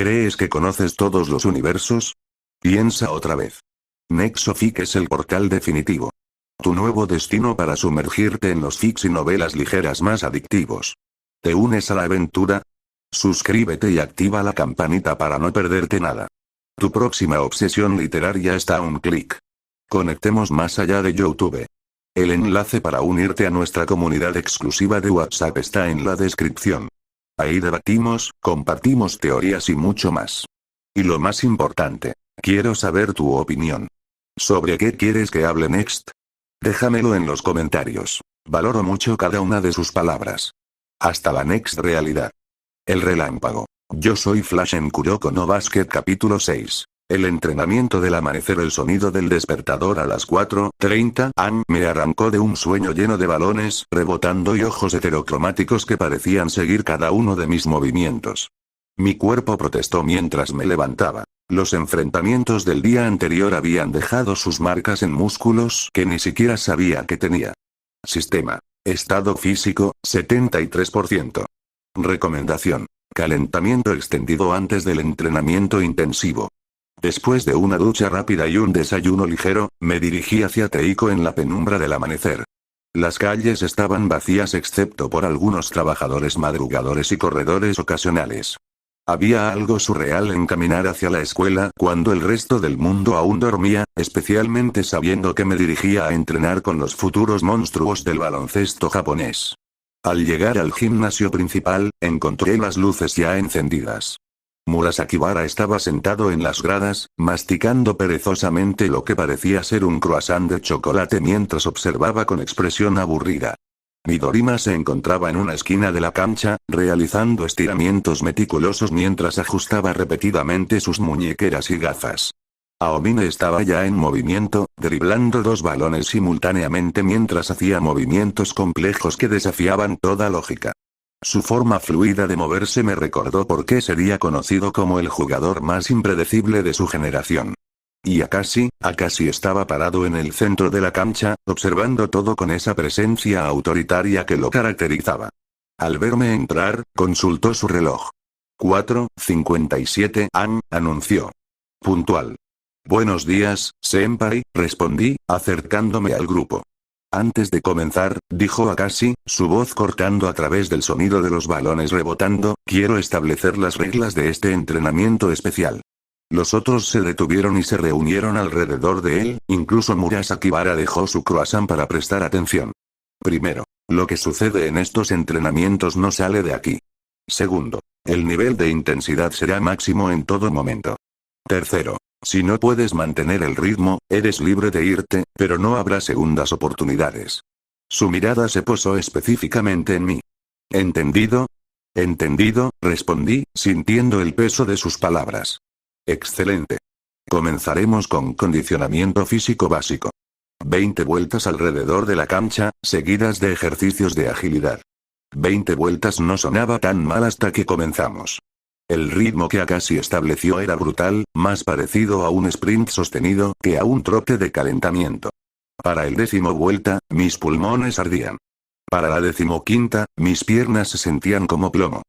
¿Crees que conoces todos los universos? Piensa otra vez. Nexofic es el portal definitivo. Tu nuevo destino para sumergirte en los fics y novelas ligeras más adictivos. ¿Te unes a la aventura? Suscríbete y activa la campanita para no perderte nada. Tu próxima obsesión literaria está a un clic. Conectemos más allá de YouTube. El enlace para unirte a nuestra comunidad exclusiva de WhatsApp está en la descripción. Ahí debatimos, compartimos teorías y mucho más. Y lo más importante, quiero saber tu opinión. ¿Sobre qué quieres que hable next? Déjamelo en los comentarios. Valoro mucho cada una de sus palabras. Hasta la next realidad. El relámpago. Yo soy Flash en Kuroko no Basket capítulo 6. El entrenamiento del amanecer. El sonido del despertador a las 4:30 am me arrancó de un sueño lleno de balones rebotando y ojos heterocromáticos que parecían seguir cada uno de mis movimientos. Mi cuerpo protestó mientras me levantaba. Los enfrentamientos del día anterior habían dejado sus marcas en músculos que ni siquiera sabía que tenía. Sistema. Estado físico, 73%. Recomendación. Calentamiento extendido antes del entrenamiento intensivo. Después de una ducha rápida y un desayuno ligero, me dirigí hacia Teiko en la penumbra del amanecer. Las calles estaban vacías excepto por algunos trabajadores madrugadores y corredores ocasionales. Había algo surreal en caminar hacia la escuela cuando el resto del mundo aún dormía, especialmente sabiendo que me dirigía a entrenar con los futuros monstruos del baloncesto japonés. Al llegar al gimnasio principal, encontré las luces ya encendidas. Murasakibara estaba sentado en las gradas, masticando perezosamente lo que parecía ser un croissant de chocolate mientras observaba con expresión aburrida. Midorima se encontraba en una esquina de la cancha, realizando estiramientos meticulosos mientras ajustaba repetidamente sus muñequeras y gafas. Aomine estaba ya en movimiento, driblando dos balones simultáneamente mientras hacía movimientos complejos que desafiaban toda lógica. Su forma fluida de moverse me recordó por qué sería conocido como el jugador más impredecible de su generación. Y Akashi estaba parado en el centro de la cancha, observando todo con esa presencia autoritaria que lo caracterizaba. Al verme entrar, consultó su reloj. 4:57 am, anunció. Puntual. Buenos días, senpai, respondí, acercándome al grupo. Antes de comenzar, dijo Akashi, su voz cortando a través del sonido de los balones rebotando, quiero establecer las reglas de este entrenamiento especial. Los otros se detuvieron y se reunieron alrededor de él, incluso Murasakibara dejó su croissant para prestar atención. Primero, lo que sucede en estos entrenamientos no sale de aquí. Segundo, el nivel de intensidad será máximo en todo momento. Tercero, si no puedes mantener el ritmo, eres libre de irte, pero no habrá segundas oportunidades. Su mirada se posó específicamente en mí. ¿Entendido? Entendido, respondí, sintiendo el peso de sus palabras. Excelente. Comenzaremos con condicionamiento físico básico. 20 vueltas alrededor de la cancha, seguidas de ejercicios de agilidad. 20 vueltas no sonaba tan mal hasta que comenzamos. El ritmo que Akashi estableció era brutal, más parecido a un sprint sostenido que a un trote de calentamiento. Para el 10º vuelta, mis pulmones ardían. Para la 15ª, mis piernas se sentían como plomo.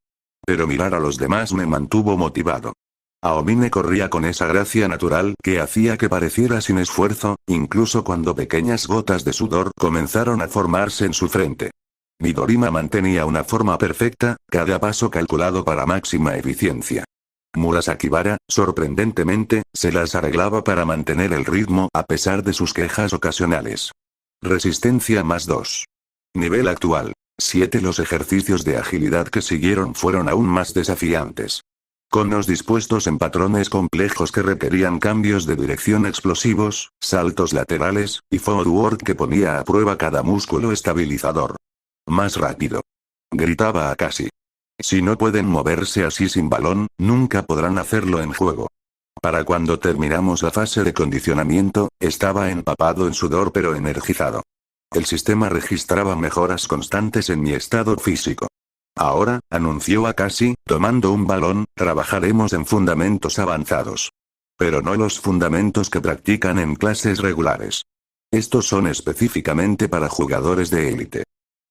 Pero mirar a los demás me mantuvo motivado. Aomine corría con esa gracia natural que hacía que pareciera sin esfuerzo, incluso cuando pequeñas gotas de sudor comenzaron a formarse en su frente. Midorima mantenía una forma perfecta, cada paso calculado para máxima eficiencia. Murasakibara, sorprendentemente, se las arreglaba para mantener el ritmo a pesar de sus quejas ocasionales. Resistencia +2. Nivel actual. 7. Los ejercicios de agilidad que siguieron fueron aún más desafiantes. Conos dispuestos en patrones complejos que requerían cambios de dirección explosivos, saltos laterales, y footwork que ponía a prueba cada músculo estabilizador. Más rápido. Gritaba Akashi. Si no pueden moverse así sin balón, nunca podrán hacerlo en juego. Para cuando terminamos la fase de condicionamiento, estaba empapado en sudor pero energizado. El sistema registraba mejoras constantes en mi estado físico. Ahora, anunció Akashi, tomando un balón, trabajaremos en fundamentos avanzados. Pero no los fundamentos que practican en clases regulares. Estos son específicamente para jugadores de élite.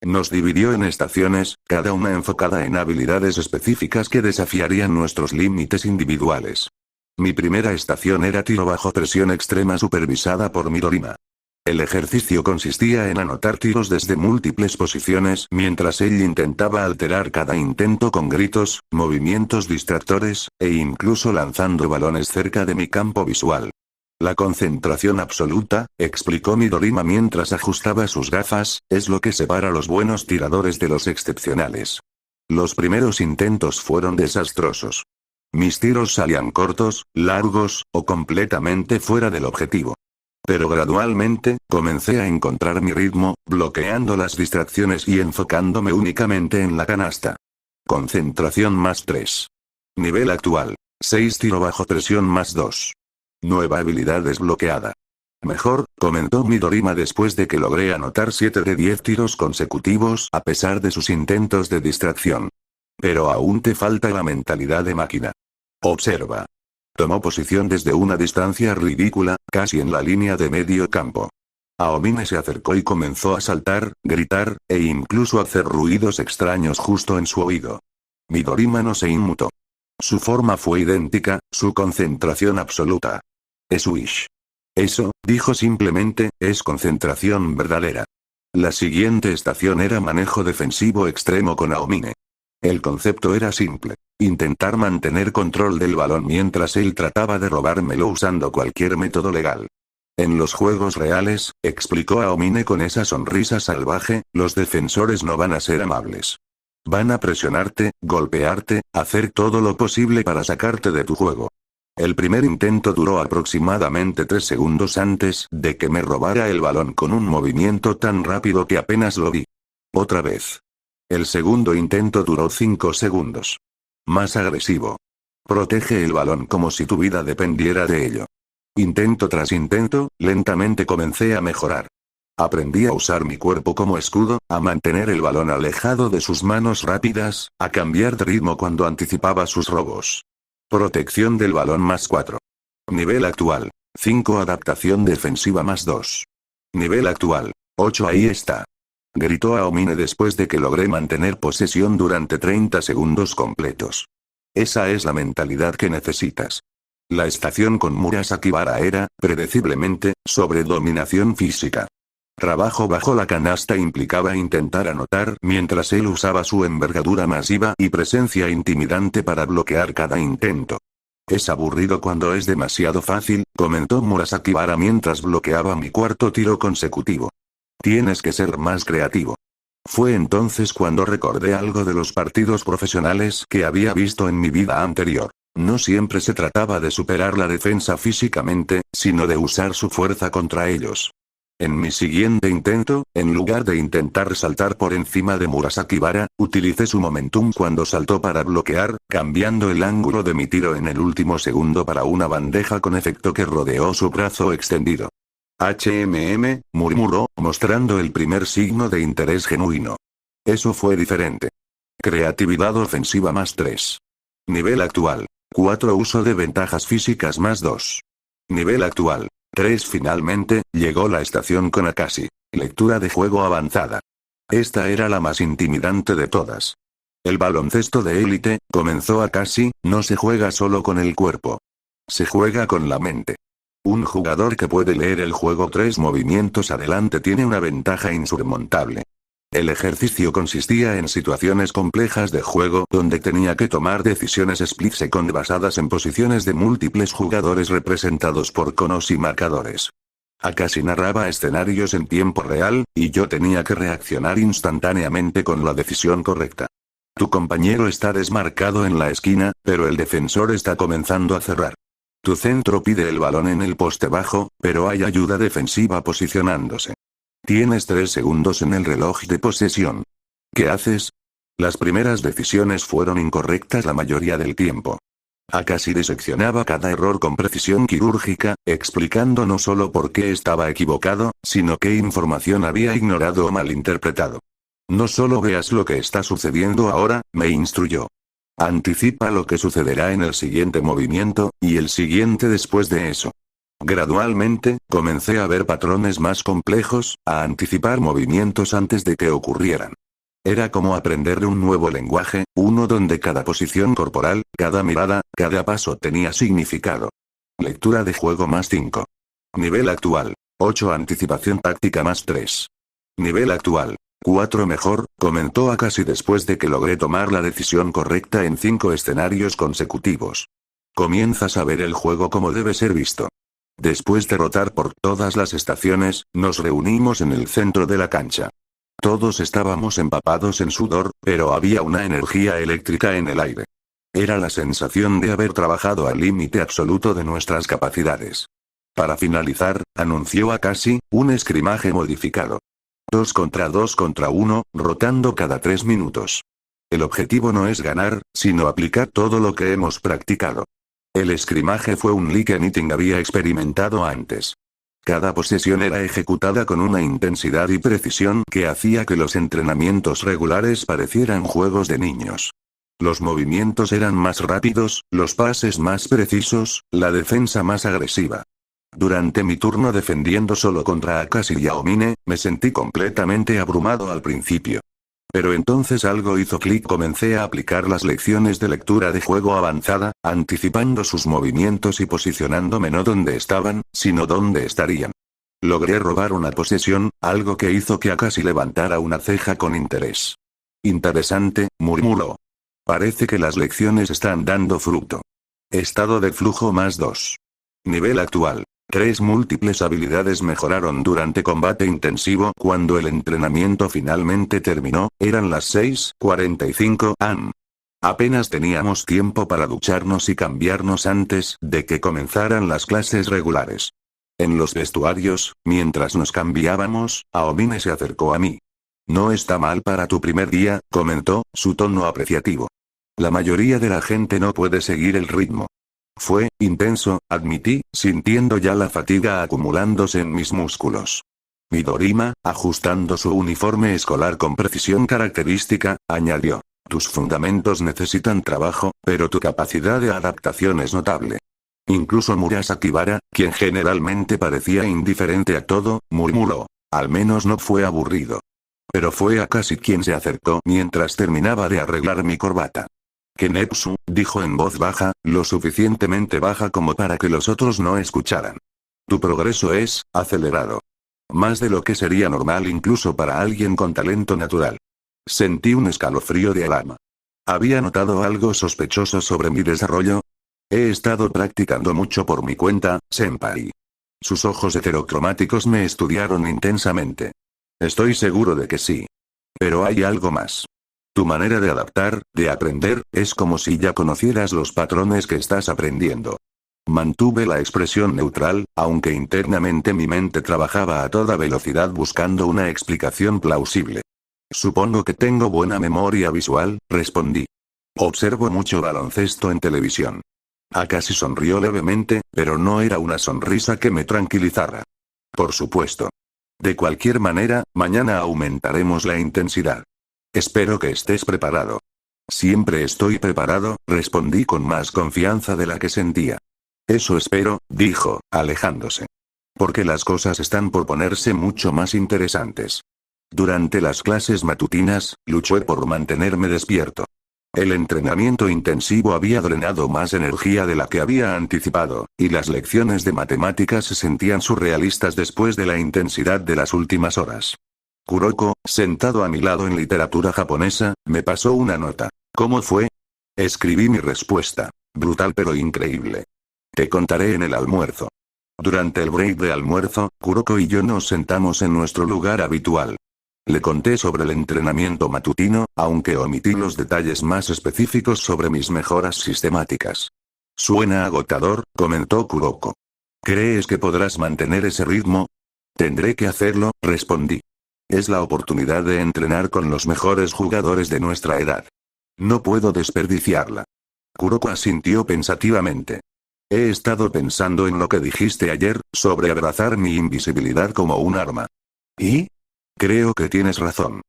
Nos dividió en estaciones, cada una enfocada en habilidades específicas que desafiarían nuestros límites individuales. Mi primera estación era tiro bajo presión extrema supervisada por Midorima. El ejercicio consistía en anotar tiros desde múltiples posiciones mientras él intentaba alterar cada intento con gritos, movimientos distractores, e incluso lanzando balones cerca de mi campo visual. La concentración absoluta, explicó Midorima mientras ajustaba sus gafas, es lo que separa a los buenos tiradores de los excepcionales. Los primeros intentos fueron desastrosos. Mis tiros salían cortos, largos, o completamente fuera del objetivo. Pero gradualmente, comencé a encontrar mi ritmo, bloqueando las distracciones y enfocándome únicamente en la canasta. Concentración más 3. Nivel actual. 6 tiro bajo presión más 2. Nueva habilidad desbloqueada. Mejor, comentó Midorima después de que logré anotar 7 de 10 tiros consecutivos a pesar de sus intentos de distracción. Pero aún te falta la mentalidad de máquina. Observa. Tomó posición desde una distancia ridícula, casi en la línea de medio campo. Aomine se acercó y comenzó a saltar, gritar, e incluso hacer ruidos extraños justo en su oído. Midorima no se inmutó. Su forma fue idéntica, su concentración absoluta. Es Wish. Eso, dijo simplemente, es concentración verdadera. La siguiente estación era manejo defensivo extremo con Aomine. El concepto era simple. Intentar mantener control del balón mientras él trataba de robármelo usando cualquier método legal. En los juegos reales, explicó Aomine con esa sonrisa salvaje, los defensores no van a ser amables. Van a presionarte, golpearte, hacer todo lo posible para sacarte de tu juego. El primer intento duró aproximadamente 3 segundos antes de que me robara el balón con un movimiento tan rápido que apenas lo vi. Otra vez. El segundo intento duró 5 segundos. Más agresivo. Protege el balón como si tu vida dependiera de ello. Intento tras intento, lentamente comencé a mejorar. Aprendí a usar mi cuerpo como escudo, a mantener el balón alejado de sus manos rápidas, a cambiar de ritmo cuando anticipaba sus robos. Protección del balón más 4. Nivel actual. 5 adaptación defensiva más 2. Nivel actual. 8 ahí está. Gritó Aomine después de que logré mantener posesión durante 30 segundos completos. Esa es la mentalidad que necesitas. La estación con Murasakibara era, predeciblemente, sobre dominación física. Trabajo bajo la canasta implicaba intentar anotar mientras él usaba su envergadura masiva y presencia intimidante para bloquear cada intento. Es aburrido cuando es demasiado fácil, comentó Murasakibara mientras bloqueaba mi cuarto tiro consecutivo. Tienes que ser más creativo. Fue entonces cuando recordé algo de los partidos profesionales que había visto en mi vida anterior. No siempre se trataba de superar la defensa físicamente, sino de usar su fuerza contra ellos. En mi siguiente intento, en lugar de intentar saltar por encima de Murasakibara, utilicé su momentum cuando saltó para bloquear, cambiando el ángulo de mi tiro en el último segundo para una bandeja con efecto que rodeó su brazo extendido. Murmuró, mostrando el primer signo de interés genuino. Eso fue diferente. Creatividad ofensiva más 3. Nivel actual. 4 uso de ventajas físicas más 2. Nivel actual. 3 Finalmente, llegó la estación con Akashi. Lectura de juego avanzada. Esta era la más intimidante de todas. El baloncesto de élite, comenzó Akashi, no se juega solo con el cuerpo. Se juega con la mente. Un jugador que puede leer el juego 3 movimientos adelante tiene una ventaja insurmontable. El ejercicio consistía en situaciones complejas de juego donde tenía que tomar decisiones split-second basadas en posiciones de múltiples jugadores representados por conos y marcadores. Akashi narraba escenarios en tiempo real, y yo tenía que reaccionar instantáneamente con la decisión correcta. Tu compañero está desmarcado en la esquina, pero el defensor está comenzando a cerrar. Tu centro pide el balón en el poste bajo, pero hay ayuda defensiva posicionándose. Tienes 3 segundos en el reloj de posesión. ¿Qué haces? Las primeras decisiones fueron incorrectas la mayoría del tiempo. Akashi diseccionaba cada error con precisión quirúrgica, explicando no solo por qué estaba equivocado, sino qué información había ignorado o malinterpretado. No solo veas lo que está sucediendo ahora, me instruyó. Anticipa lo que sucederá en el siguiente movimiento, y el siguiente después de eso. Gradualmente, comencé a ver patrones más complejos, a anticipar movimientos antes de que ocurrieran. Era como aprender un nuevo lenguaje, uno donde cada posición corporal, cada mirada, cada paso tenía significado. Lectura de juego más 5. Nivel actual. 8 anticipación táctica más 3. Nivel actual. 4 mejor, comentó Akashi después de que logré tomar la decisión correcta en 5 escenarios consecutivos. Comienzas a ver el juego como debe ser visto. Después de rotar por todas las estaciones, nos reunimos en el centro de la cancha. Todos estábamos empapados en sudor, pero había una energía eléctrica en el aire. Era la sensación de haber trabajado al límite absoluto de nuestras capacidades. Para finalizar, anunció Akashi, un escrimaje modificado. 2 contra 2 contra 1, rotando cada 3 minutos. El objetivo no es ganar, sino aplicar todo lo que hemos practicado. El escrimaje fue un Lee que Niting había experimentado antes. Cada posesión era ejecutada con una intensidad y precisión que hacía que los entrenamientos regulares parecieran juegos de niños. Los movimientos eran más rápidos, los pases más precisos, la defensa más agresiva. Durante mi turno defendiendo solo contra Akashi y Aomine, me sentí completamente abrumado al principio. Pero entonces algo hizo clic, comencé a aplicar las lecciones de lectura de juego avanzada, anticipando sus movimientos y posicionándome no donde estaban, sino donde estarían. Logré robar una posesión, algo que hizo que Akashi levantara una ceja con interés. Interesante, murmuró. Parece que las lecciones están dando fruto. Estado de flujo más 2. Nivel actual. 3 múltiples habilidades mejoraron durante combate intensivo. Cuando el entrenamiento finalmente terminó, eran las 6:45 am. Apenas teníamos tiempo para ducharnos y cambiarnos antes de que comenzaran las clases regulares. En los vestuarios, mientras nos cambiábamos, Aomine se acercó a mí. No está mal para tu primer día, comentó, su tono apreciativo. La mayoría de la gente no puede seguir el ritmo. Fue intenso, admití, sintiendo ya la fatiga acumulándose en mis músculos. Midorima, ajustando su uniforme escolar con precisión característica, añadió. Tus fundamentos necesitan trabajo, pero tu capacidad de adaptación es notable. Incluso Murasakibara, quien generalmente parecía indiferente a todo, murmuró. Al menos no fue aburrido. Pero fue Akashi quien se acercó mientras terminaba de arreglar mi corbata. Kenetsu, dijo en voz baja, lo suficientemente baja como para que los otros no escucharan. Tu progreso es acelerado. Más de lo que sería normal incluso para alguien con talento natural. Sentí un escalofrío de alarma. ¿Había notado algo sospechoso sobre mi desarrollo? He estado practicando mucho por mi cuenta, senpai. Sus ojos heterocromáticos me estudiaron intensamente. Estoy seguro de que sí. Pero hay algo más. Tu manera de adaptar, de aprender, es como si ya conocieras los patrones que estás aprendiendo. Mantuve la expresión neutral, aunque internamente mi mente trabajaba a toda velocidad buscando una explicación plausible. Supongo que tengo buena memoria visual, respondí. Observo mucho baloncesto en televisión. Akashi sonrió levemente, pero no era una sonrisa que me tranquilizara. Por supuesto. De cualquier manera, mañana aumentaremos la intensidad. Espero que estés preparado. Siempre estoy preparado, respondí con más confianza de la que sentía. Eso espero, dijo, alejándose. Porque las cosas están por ponerse mucho más interesantes. Durante las clases matutinas, luché por mantenerme despierto. El entrenamiento intensivo había drenado más energía de la que había anticipado, y las lecciones de matemáticas se sentían surrealistas después de la intensidad de las últimas horas. Kuroko, sentado a mi lado en literatura japonesa, me pasó una nota. ¿Cómo fue? Escribí mi respuesta. Brutal pero increíble. Te contaré en el almuerzo. Durante el break de almuerzo, Kuroko y yo nos sentamos en nuestro lugar habitual. Le conté sobre el entrenamiento matutino, aunque omití los detalles más específicos sobre mis mejoras sistemáticas. Suena agotador, comentó Kuroko. ¿Crees que podrás mantener ese ritmo? Tendré que hacerlo, respondí. Es la oportunidad de entrenar con los mejores jugadores de nuestra edad. No puedo desperdiciarla. Kuroko asintió pensativamente. He estado pensando en lo que dijiste ayer, sobre abrazar mi invisibilidad como un arma. ¿Y? Creo que tienes razón.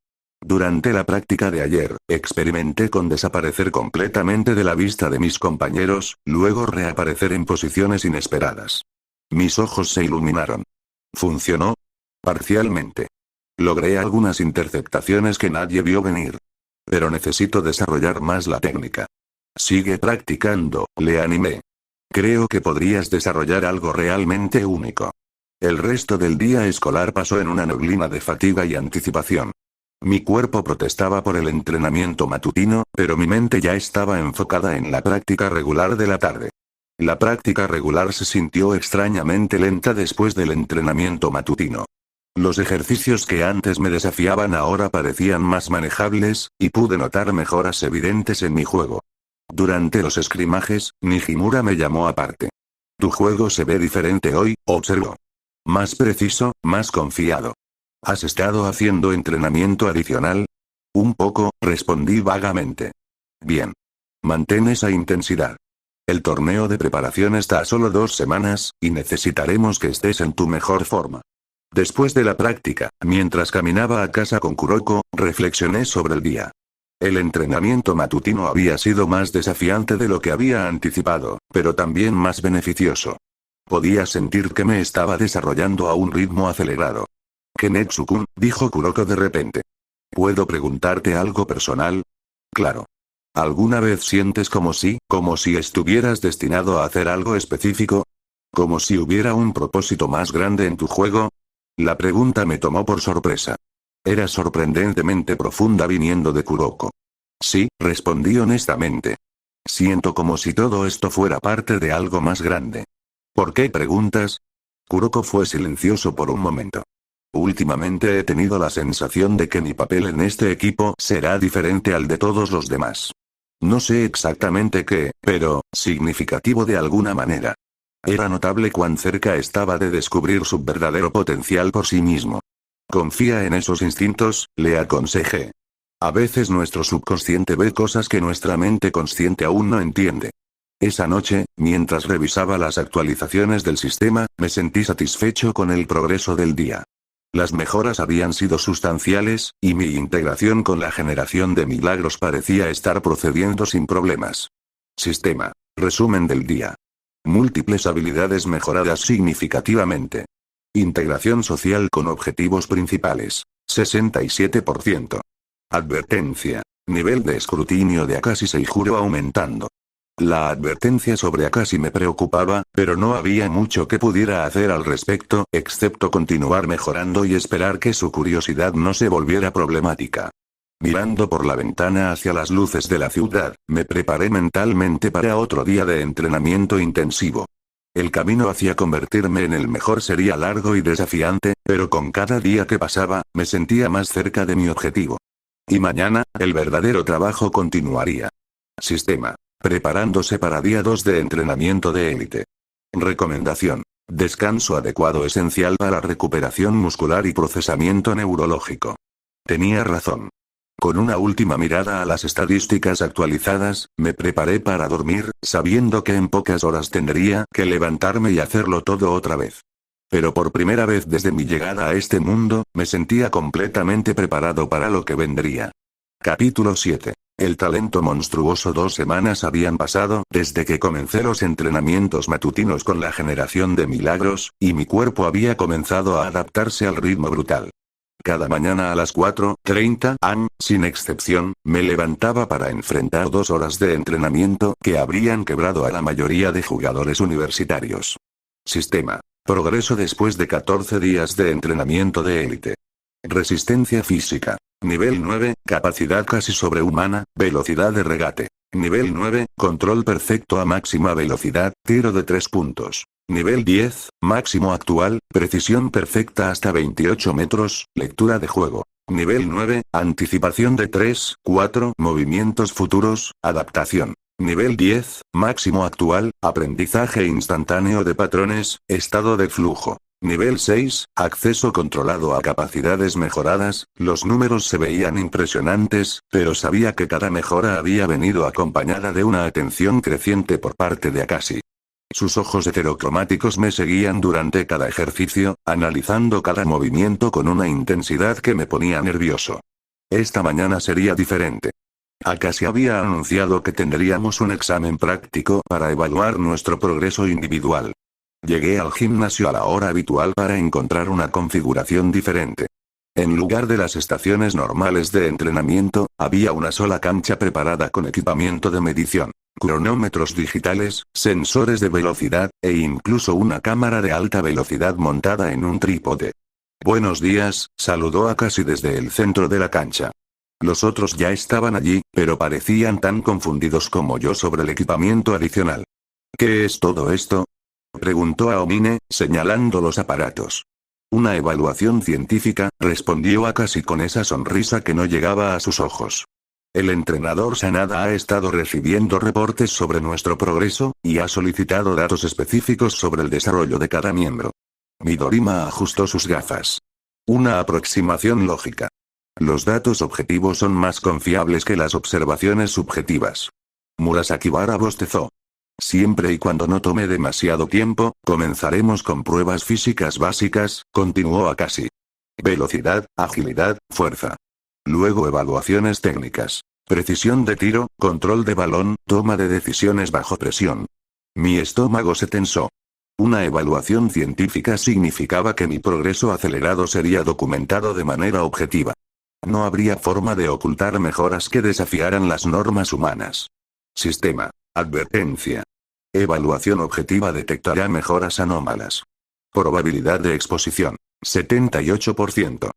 Durante la práctica de ayer, experimenté con desaparecer completamente de la vista de mis compañeros, luego reaparecer en posiciones inesperadas. Mis ojos se iluminaron. ¿Funcionó? Parcialmente. Logré algunas interceptaciones que nadie vio venir. Pero necesito desarrollar más la técnica. Sigue practicando, le animé. Creo que podrías desarrollar algo realmente único. El resto del día escolar pasó en una neblina de fatiga y anticipación. Mi cuerpo protestaba por el entrenamiento matutino, pero mi mente ya estaba enfocada en la práctica regular de la tarde. La práctica regular se sintió extrañamente lenta después del entrenamiento matutino. Los ejercicios que antes me desafiaban ahora parecían más manejables, y pude notar mejoras evidentes en mi juego. Durante los escrimajes, Nijimura me llamó aparte. Tu juego se ve diferente hoy, observó. Más preciso, más confiado. ¿Has estado haciendo entrenamiento adicional? Un poco, respondí vagamente. Bien. Mantén esa intensidad. El torneo de preparación está a solo 2 semanas, y necesitaremos que estés en tu mejor forma. Después de la práctica, mientras caminaba a casa con Kuroko, reflexioné sobre el día. El entrenamiento matutino había sido más desafiante de lo que había anticipado, pero también más beneficioso. Podía sentir que me estaba desarrollando a un ritmo acelerado. Kenetsu-kun, dijo Kuroko de repente. ¿Puedo preguntarte algo personal? Claro. ¿Alguna vez sientes como si estuvieras destinado a hacer algo específico? ¿Como si hubiera un propósito más grande en tu juego? La pregunta me tomó por sorpresa. Era sorprendentemente profunda viniendo de Kuroko. Sí, respondí honestamente. Siento como si todo esto fuera parte de algo más grande. ¿Por qué preguntas? Kuroko fue silencioso por un momento. Últimamente he tenido la sensación de que mi papel en este equipo será diferente al de todos los demás. No sé exactamente qué, pero, significativo de alguna manera. Era notable cuán cerca estaba de descubrir su verdadero potencial por sí mismo. Confía en esos instintos, le aconsejé. A veces nuestro subconsciente ve cosas que nuestra mente consciente aún no entiende. Esa noche, mientras revisaba las actualizaciones del sistema, me sentí satisfecho con el progreso del día. Las mejoras habían sido sustanciales, y mi integración con la generación de milagros parecía estar procediendo sin problemas. Sistema. Resumen del día. Múltiples habilidades mejoradas significativamente. Integración social con objetivos principales. 67%. Advertencia. Nivel de escrutinio de Akashi Seijuro aumentando. La advertencia sobre Akashi me preocupaba, pero no había mucho que pudiera hacer al respecto, excepto continuar mejorando y esperar que su curiosidad no se volviera problemática. Mirando por la ventana hacia las luces de la ciudad, me preparé mentalmente para otro día de entrenamiento intensivo. El camino hacia convertirme en el mejor sería largo y desafiante, pero con cada día que pasaba, me sentía más cerca de mi objetivo. Y mañana, el verdadero trabajo continuaría. Sistema. Preparándose para día 2 de entrenamiento de élite. Recomendación. Descanso adecuado esencial para recuperación muscular y procesamiento neurológico. Tenía razón. Con una última mirada a las estadísticas actualizadas, me preparé para dormir, sabiendo que en pocas horas tendría que levantarme y hacerlo todo otra vez. Pero por primera vez desde mi llegada a este mundo, me sentía completamente preparado para lo que vendría. Capítulo 7. El talento monstruoso. 2 semanas habían pasado desde que comencé los entrenamientos matutinos con la generación de milagros, y mi cuerpo había comenzado a adaptarse al ritmo brutal. Cada mañana a las 4:30 am, sin excepción, me levantaba para enfrentar 2 horas de entrenamiento que habrían quebrado a la mayoría de jugadores universitarios. Sistema. Progreso después de 14 días de entrenamiento de élite. Resistencia física. Nivel 9, capacidad casi sobrehumana, velocidad de regate. Nivel 9, control perfecto a máxima velocidad, tiro de 3 puntos. Nivel 10, máximo actual, precisión perfecta hasta 28 metros, lectura de juego. Nivel 9, anticipación de 3-4 movimientos futuros, adaptación. Nivel 10, máximo actual, aprendizaje instantáneo de patrones, estado de flujo. Nivel 6, acceso controlado a capacidades mejoradas. Los números se veían impresionantes, pero sabía que cada mejora había venido acompañada de una atención creciente por parte de Akashi. Sus ojos heterocromáticos me seguían durante cada ejercicio, analizando cada movimiento con una intensidad que me ponía nervioso. Esta mañana sería diferente. Akashi había anunciado que tendríamos un examen práctico para evaluar nuestro progreso individual. Llegué al gimnasio a la hora habitual para encontrar una configuración diferente. En lugar de las estaciones normales de entrenamiento, había una sola cancha preparada con equipamiento de medición, cronómetros digitales, sensores de velocidad, e incluso una cámara de alta velocidad montada en un trípode. Buenos días, saludó a Cassie desde el centro de la cancha. Los otros ya estaban allí, pero parecían tan confundidos como yo sobre el equipamiento adicional. ¿Qué es todo esto?, preguntó Aomine, señalando los aparatos. Una evaluación científica, respondió Akashi con esa sonrisa que no llegaba a sus ojos. El entrenador Sanada ha estado recibiendo reportes sobre nuestro progreso, y ha solicitado datos específicos sobre el desarrollo de cada miembro. Midorima ajustó sus gafas. Una aproximación lógica. Los datos objetivos son más confiables que las observaciones subjetivas. Murasakibara bostezó. Siempre y cuando no tome demasiado tiempo, comenzaremos con pruebas físicas básicas, continuó Akashi. Velocidad, agilidad, fuerza. Luego evaluaciones técnicas. Precisión de tiro, control de balón, toma de decisiones bajo presión. Mi estómago se tensó. Una evaluación científica significaba que mi progreso acelerado sería documentado de manera objetiva. No habría forma de ocultar mejoras que desafiaran las normas humanas. Sistema. Advertencia. Evaluación objetiva detectará mejoras anómalas. Probabilidad de exposición. 78%.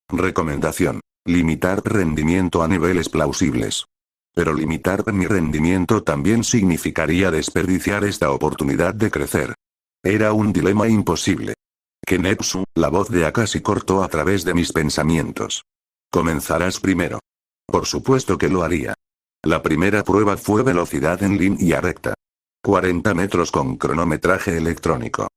Recomendación. Limitar rendimiento a niveles plausibles. Pero limitar mi rendimiento también significaría desperdiciar esta oportunidad de crecer. Era un dilema imposible. Kenetsu, la voz de Akashi cortó a través de mis pensamientos. Comenzarás primero. Por supuesto que lo haría. La primera prueba fue velocidad en línea recta. 40 metros con cronometraje electrónico.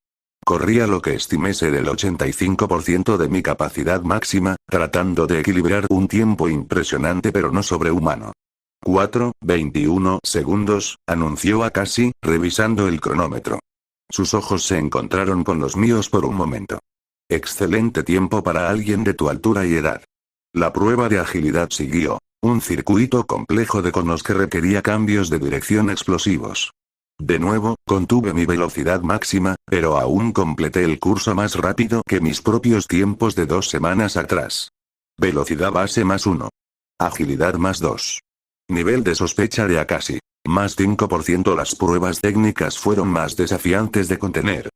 Corría lo que estimé ser el 85% de mi capacidad máxima, tratando de equilibrar un tiempo impresionante pero no sobrehumano. 4:21 segundos, anunció Akashi, revisando el cronómetro. Sus ojos se encontraron con los míos por un momento. Excelente tiempo para alguien de tu altura y edad. La prueba de agilidad siguió. Un circuito complejo de conos que requería cambios de dirección explosivos. De nuevo, contuve mi velocidad máxima, pero aún completé el curso más rápido que mis propios tiempos de 2 semanas atrás. Velocidad base +1. Agilidad +2. Nivel de sospecha de Akashi. +5%. Las pruebas técnicas fueron más desafiantes de contener.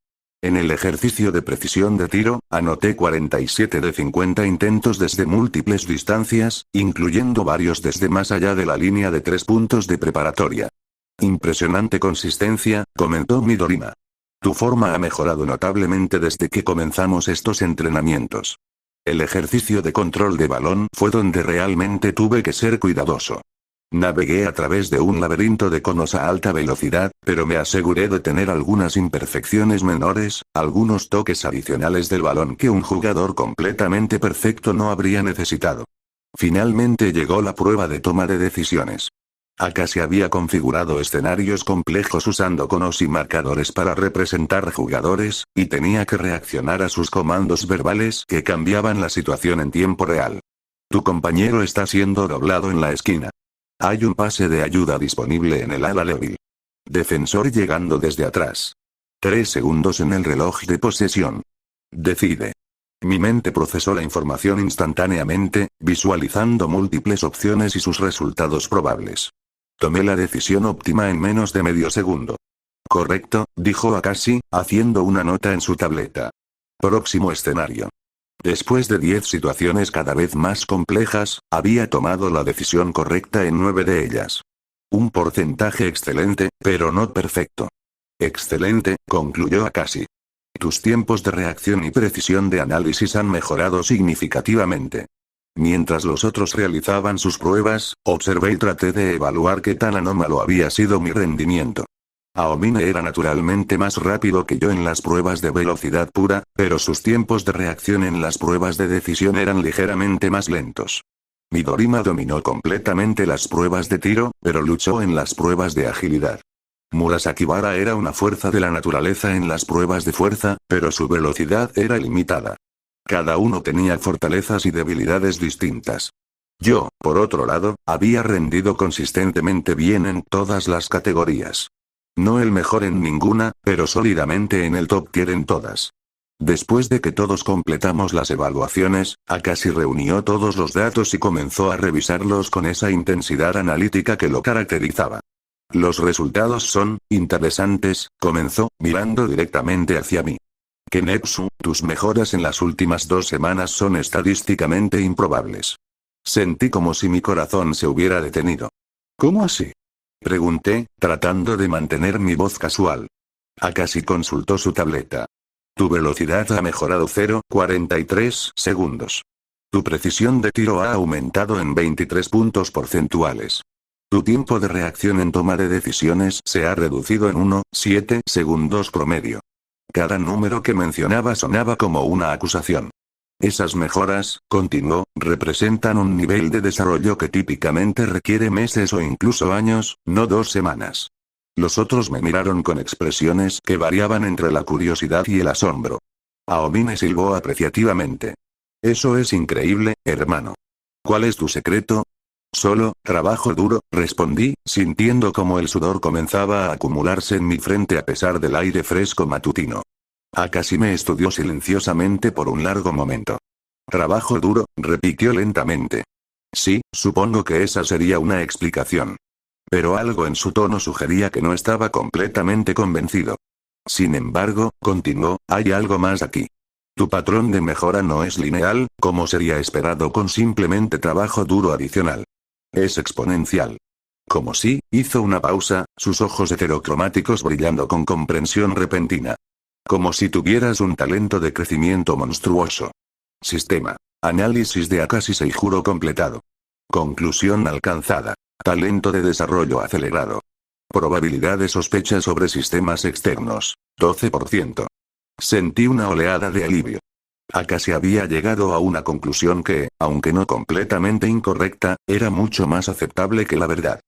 En el ejercicio de precisión de tiro, anoté 47 de 50 intentos desde múltiples distancias, incluyendo varios desde más allá de la línea de 3 puntos de preparatoria. Impresionante consistencia, comentó Midorima. Tu forma ha mejorado notablemente desde que comenzamos estos entrenamientos. El ejercicio de control de balón fue donde realmente tuve que ser cuidadoso. Navegué a través de un laberinto de conos a alta velocidad, pero me aseguré de tener algunas imperfecciones menores, algunos toques adicionales del balón que un jugador completamente perfecto no habría necesitado. Finalmente llegó la prueba de toma de decisiones. Akashi había configurado escenarios complejos usando conos y marcadores para representar jugadores, y tenía que reaccionar a sus comandos verbales que cambiaban la situación en tiempo real. Tu compañero está siendo doblado en la esquina. Hay un pase de ayuda disponible en el ala débil. Defensor llegando desde atrás. 3 segundos en el reloj de posesión. Decide. Mi mente procesó la información instantáneamente, visualizando múltiples opciones y sus resultados probables. Tomé la decisión óptima en menos de medio segundo. Correcto, dijo Akashi, haciendo una nota en su tableta. Próximo escenario. Después de 10 situaciones cada vez más complejas, había tomado la decisión correcta en 9 de ellas. Un porcentaje excelente, pero no perfecto. Excelente, concluyó Akashi. Tus tiempos de reacción y precisión de análisis han mejorado significativamente. Mientras los otros realizaban sus pruebas, observé y traté de evaluar qué tan anómalo había sido mi rendimiento. Aomine era naturalmente más rápido que yo en las pruebas de velocidad pura, pero sus tiempos de reacción en las pruebas de decisión eran ligeramente más lentos. Midorima dominó completamente las pruebas de tiro, pero luchó en las pruebas de agilidad. Murasakibara era una fuerza de la naturaleza en las pruebas de fuerza, pero su velocidad era limitada. Cada uno tenía fortalezas y debilidades distintas. Yo, por otro lado, había rendido consistentemente bien en todas las categorías. No el mejor en ninguna, pero sólidamente en el top tier en todas. Después de que todos completamos las evaluaciones, Akashi reunió todos los datos y comenzó a revisarlos con esa intensidad analítica que lo caracterizaba. Los resultados son interesantes, comenzó, mirando directamente hacia mí. Kenetsu, tus mejoras en las últimas 2 semanas son estadísticamente improbables. Sentí como si mi corazón se hubiera detenido. ¿Cómo así? Pregunté, tratando de mantener mi voz casual. Akashi consultó su tableta. Tu velocidad ha mejorado 0,43 segundos. Tu precisión de tiro ha aumentado en 23 puntos porcentuales. Tu tiempo de reacción en toma de decisiones se ha reducido en 1,7 segundos promedio. Cada número que mencionaba sonaba como una acusación. Esas mejoras, continuó, representan un nivel de desarrollo que típicamente requiere meses o incluso años, no 2 semanas. Los otros me miraron con expresiones que variaban entre la curiosidad y el asombro. Aomine silbó apreciativamente. Eso es increíble, hermano. ¿Cuál es tu secreto? Solo, trabajo duro, respondí, sintiendo como el sudor comenzaba a acumularse en mi frente a pesar del aire fresco matutino. Akashi me estudió silenciosamente por un largo momento. Trabajo duro, repitió lentamente. Sí, supongo que esa sería una explicación. Pero algo en su tono sugería que no estaba completamente convencido. Sin embargo, continuó, hay algo más aquí. Tu patrón de mejora no es lineal, como sería esperado con simplemente trabajo duro adicional. Es exponencial. Como si, hizo una pausa, sus ojos heterocromáticos brillando con comprensión repentina. Como si tuvieras un talento de crecimiento monstruoso. Sistema. Análisis de Akashi Seijuro completado. Conclusión alcanzada. Talento de desarrollo acelerado. Probabilidad de sospecha sobre sistemas externos. 12%. Sentí una oleada de alivio. Akashi había llegado a una conclusión que, aunque no completamente incorrecta, era mucho más aceptable que la verdad.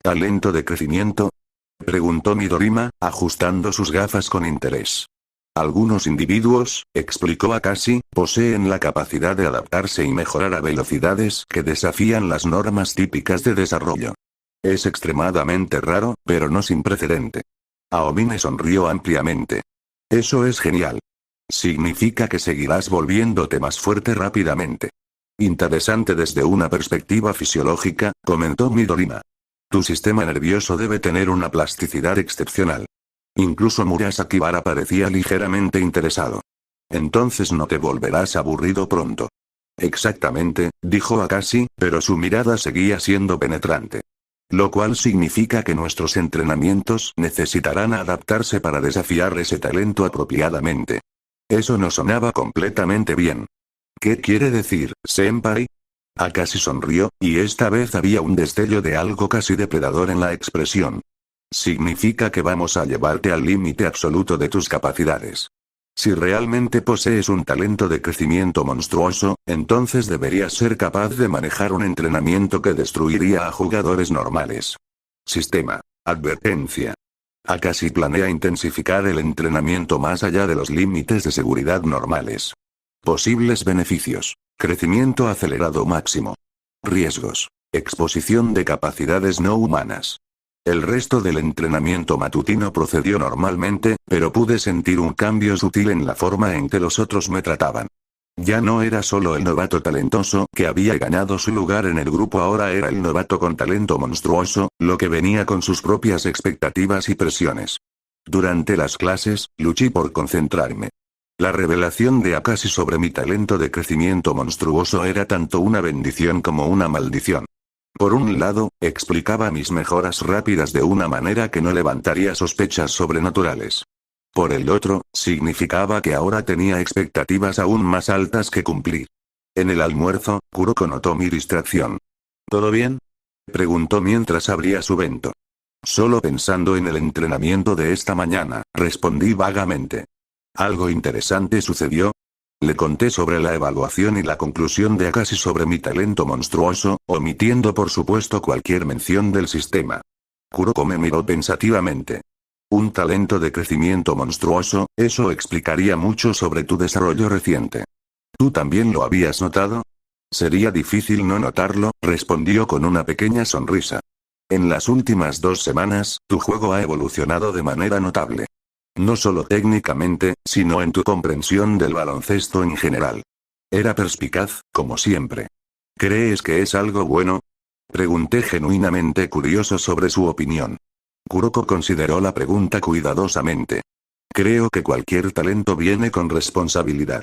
¿Talento de crecimiento? Preguntó Midorima, ajustando sus gafas con interés. Algunos individuos, explicó Akashi, poseen la capacidad de adaptarse y mejorar a velocidades que desafían las normas típicas de desarrollo. Es extremadamente raro, pero no sin precedente. Aomine sonrió ampliamente. Eso es genial. Significa que seguirás volviéndote más fuerte rápidamente. Interesante desde una perspectiva fisiológica, comentó Midorima. Tu sistema nervioso debe tener una plasticidad excepcional. Incluso Murasaki Bara parecía ligeramente interesado. Entonces no te volverás aburrido pronto. Exactamente, dijo Akashi, pero su mirada seguía siendo penetrante. Lo cual significa que nuestros entrenamientos necesitarán adaptarse para desafiar ese talento apropiadamente. Eso no sonaba completamente bien. ¿Qué quiere decir, senpai? Akashi sonrió, y esta vez había un destello de algo casi depredador en la expresión. Significa que vamos a llevarte al límite absoluto de tus capacidades. Si realmente posees un talento de crecimiento monstruoso, entonces deberías ser capaz de manejar un entrenamiento que destruiría a jugadores normales. Sistema. Advertencia. Akashi planea intensificar el entrenamiento más allá de los límites de seguridad normales. Posibles beneficios. Crecimiento acelerado máximo. Riesgos. Exposición de capacidades no humanas. El resto del entrenamiento matutino procedió normalmente, pero pude sentir un cambio sutil en la forma en que los otros me trataban. Ya no era solo el novato talentoso que había ganado su lugar en el grupo, ahora era el novato con talento monstruoso, lo que venía con sus propias expectativas y presiones. Durante las clases, luché por concentrarme. La revelación de Akashi sobre mi talento de crecimiento monstruoso era tanto una bendición como una maldición. Por un lado, explicaba mis mejoras rápidas de una manera que no levantaría sospechas sobrenaturales. Por el otro, significaba que ahora tenía expectativas aún más altas que cumplir. En el almuerzo, Kuroko notó mi distracción. ¿Todo bien? Preguntó mientras abría su bento. Solo pensando en el entrenamiento de esta mañana, respondí vagamente. ¿Algo interesante sucedió? Le conté sobre la evaluación y la conclusión de Akashi sobre mi talento monstruoso, omitiendo por supuesto cualquier mención del sistema. Kuroko me miró pensativamente. Un talento de crecimiento monstruoso, eso explicaría mucho sobre tu desarrollo reciente. ¿Tú también lo habías notado? Sería difícil no notarlo, respondió con una pequeña sonrisa. En las últimas 2 semanas, tu juego ha evolucionado de manera notable. No solo técnicamente, sino en tu comprensión del baloncesto en general. Era perspicaz, como siempre. ¿Crees que es algo bueno? Pregunté genuinamente curioso sobre su opinión. Kuroko consideró la pregunta cuidadosamente. Creo que cualquier talento viene con responsabilidad.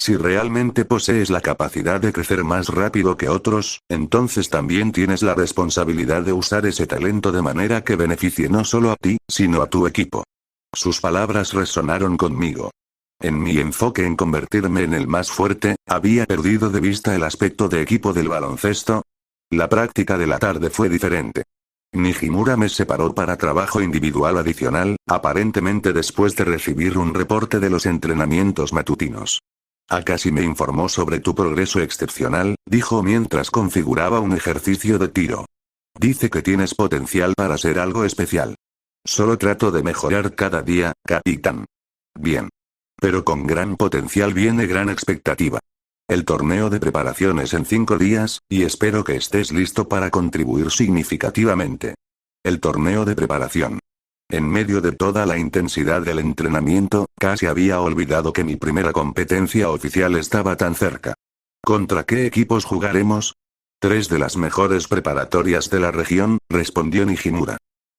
Si realmente posees la capacidad de crecer más rápido que otros, entonces también tienes la responsabilidad de usar ese talento de manera que beneficie no solo a ti, sino a tu equipo. Sus palabras resonaron conmigo. En mi enfoque en convertirme en el más fuerte, había perdido de vista el aspecto de equipo del baloncesto. La práctica de la tarde fue diferente. Nijimura me separó para trabajo individual adicional, aparentemente después de recibir un reporte de los entrenamientos matutinos. Akashi me informó sobre tu progreso excepcional, dijo mientras configuraba un ejercicio de tiro. Dice que tienes potencial para ser algo especial. Solo trato de mejorar cada día, capitán. Bien. Pero con gran potencial viene gran expectativa. El torneo de preparación es en 5 días, y espero que estés listo para contribuir significativamente. El torneo de preparación. En medio de toda la intensidad del entrenamiento, casi había olvidado que mi primera competencia oficial estaba tan cerca. ¿Contra qué equipos jugaremos? 3 de las mejores preparatorias de la región, respondió Nijimura.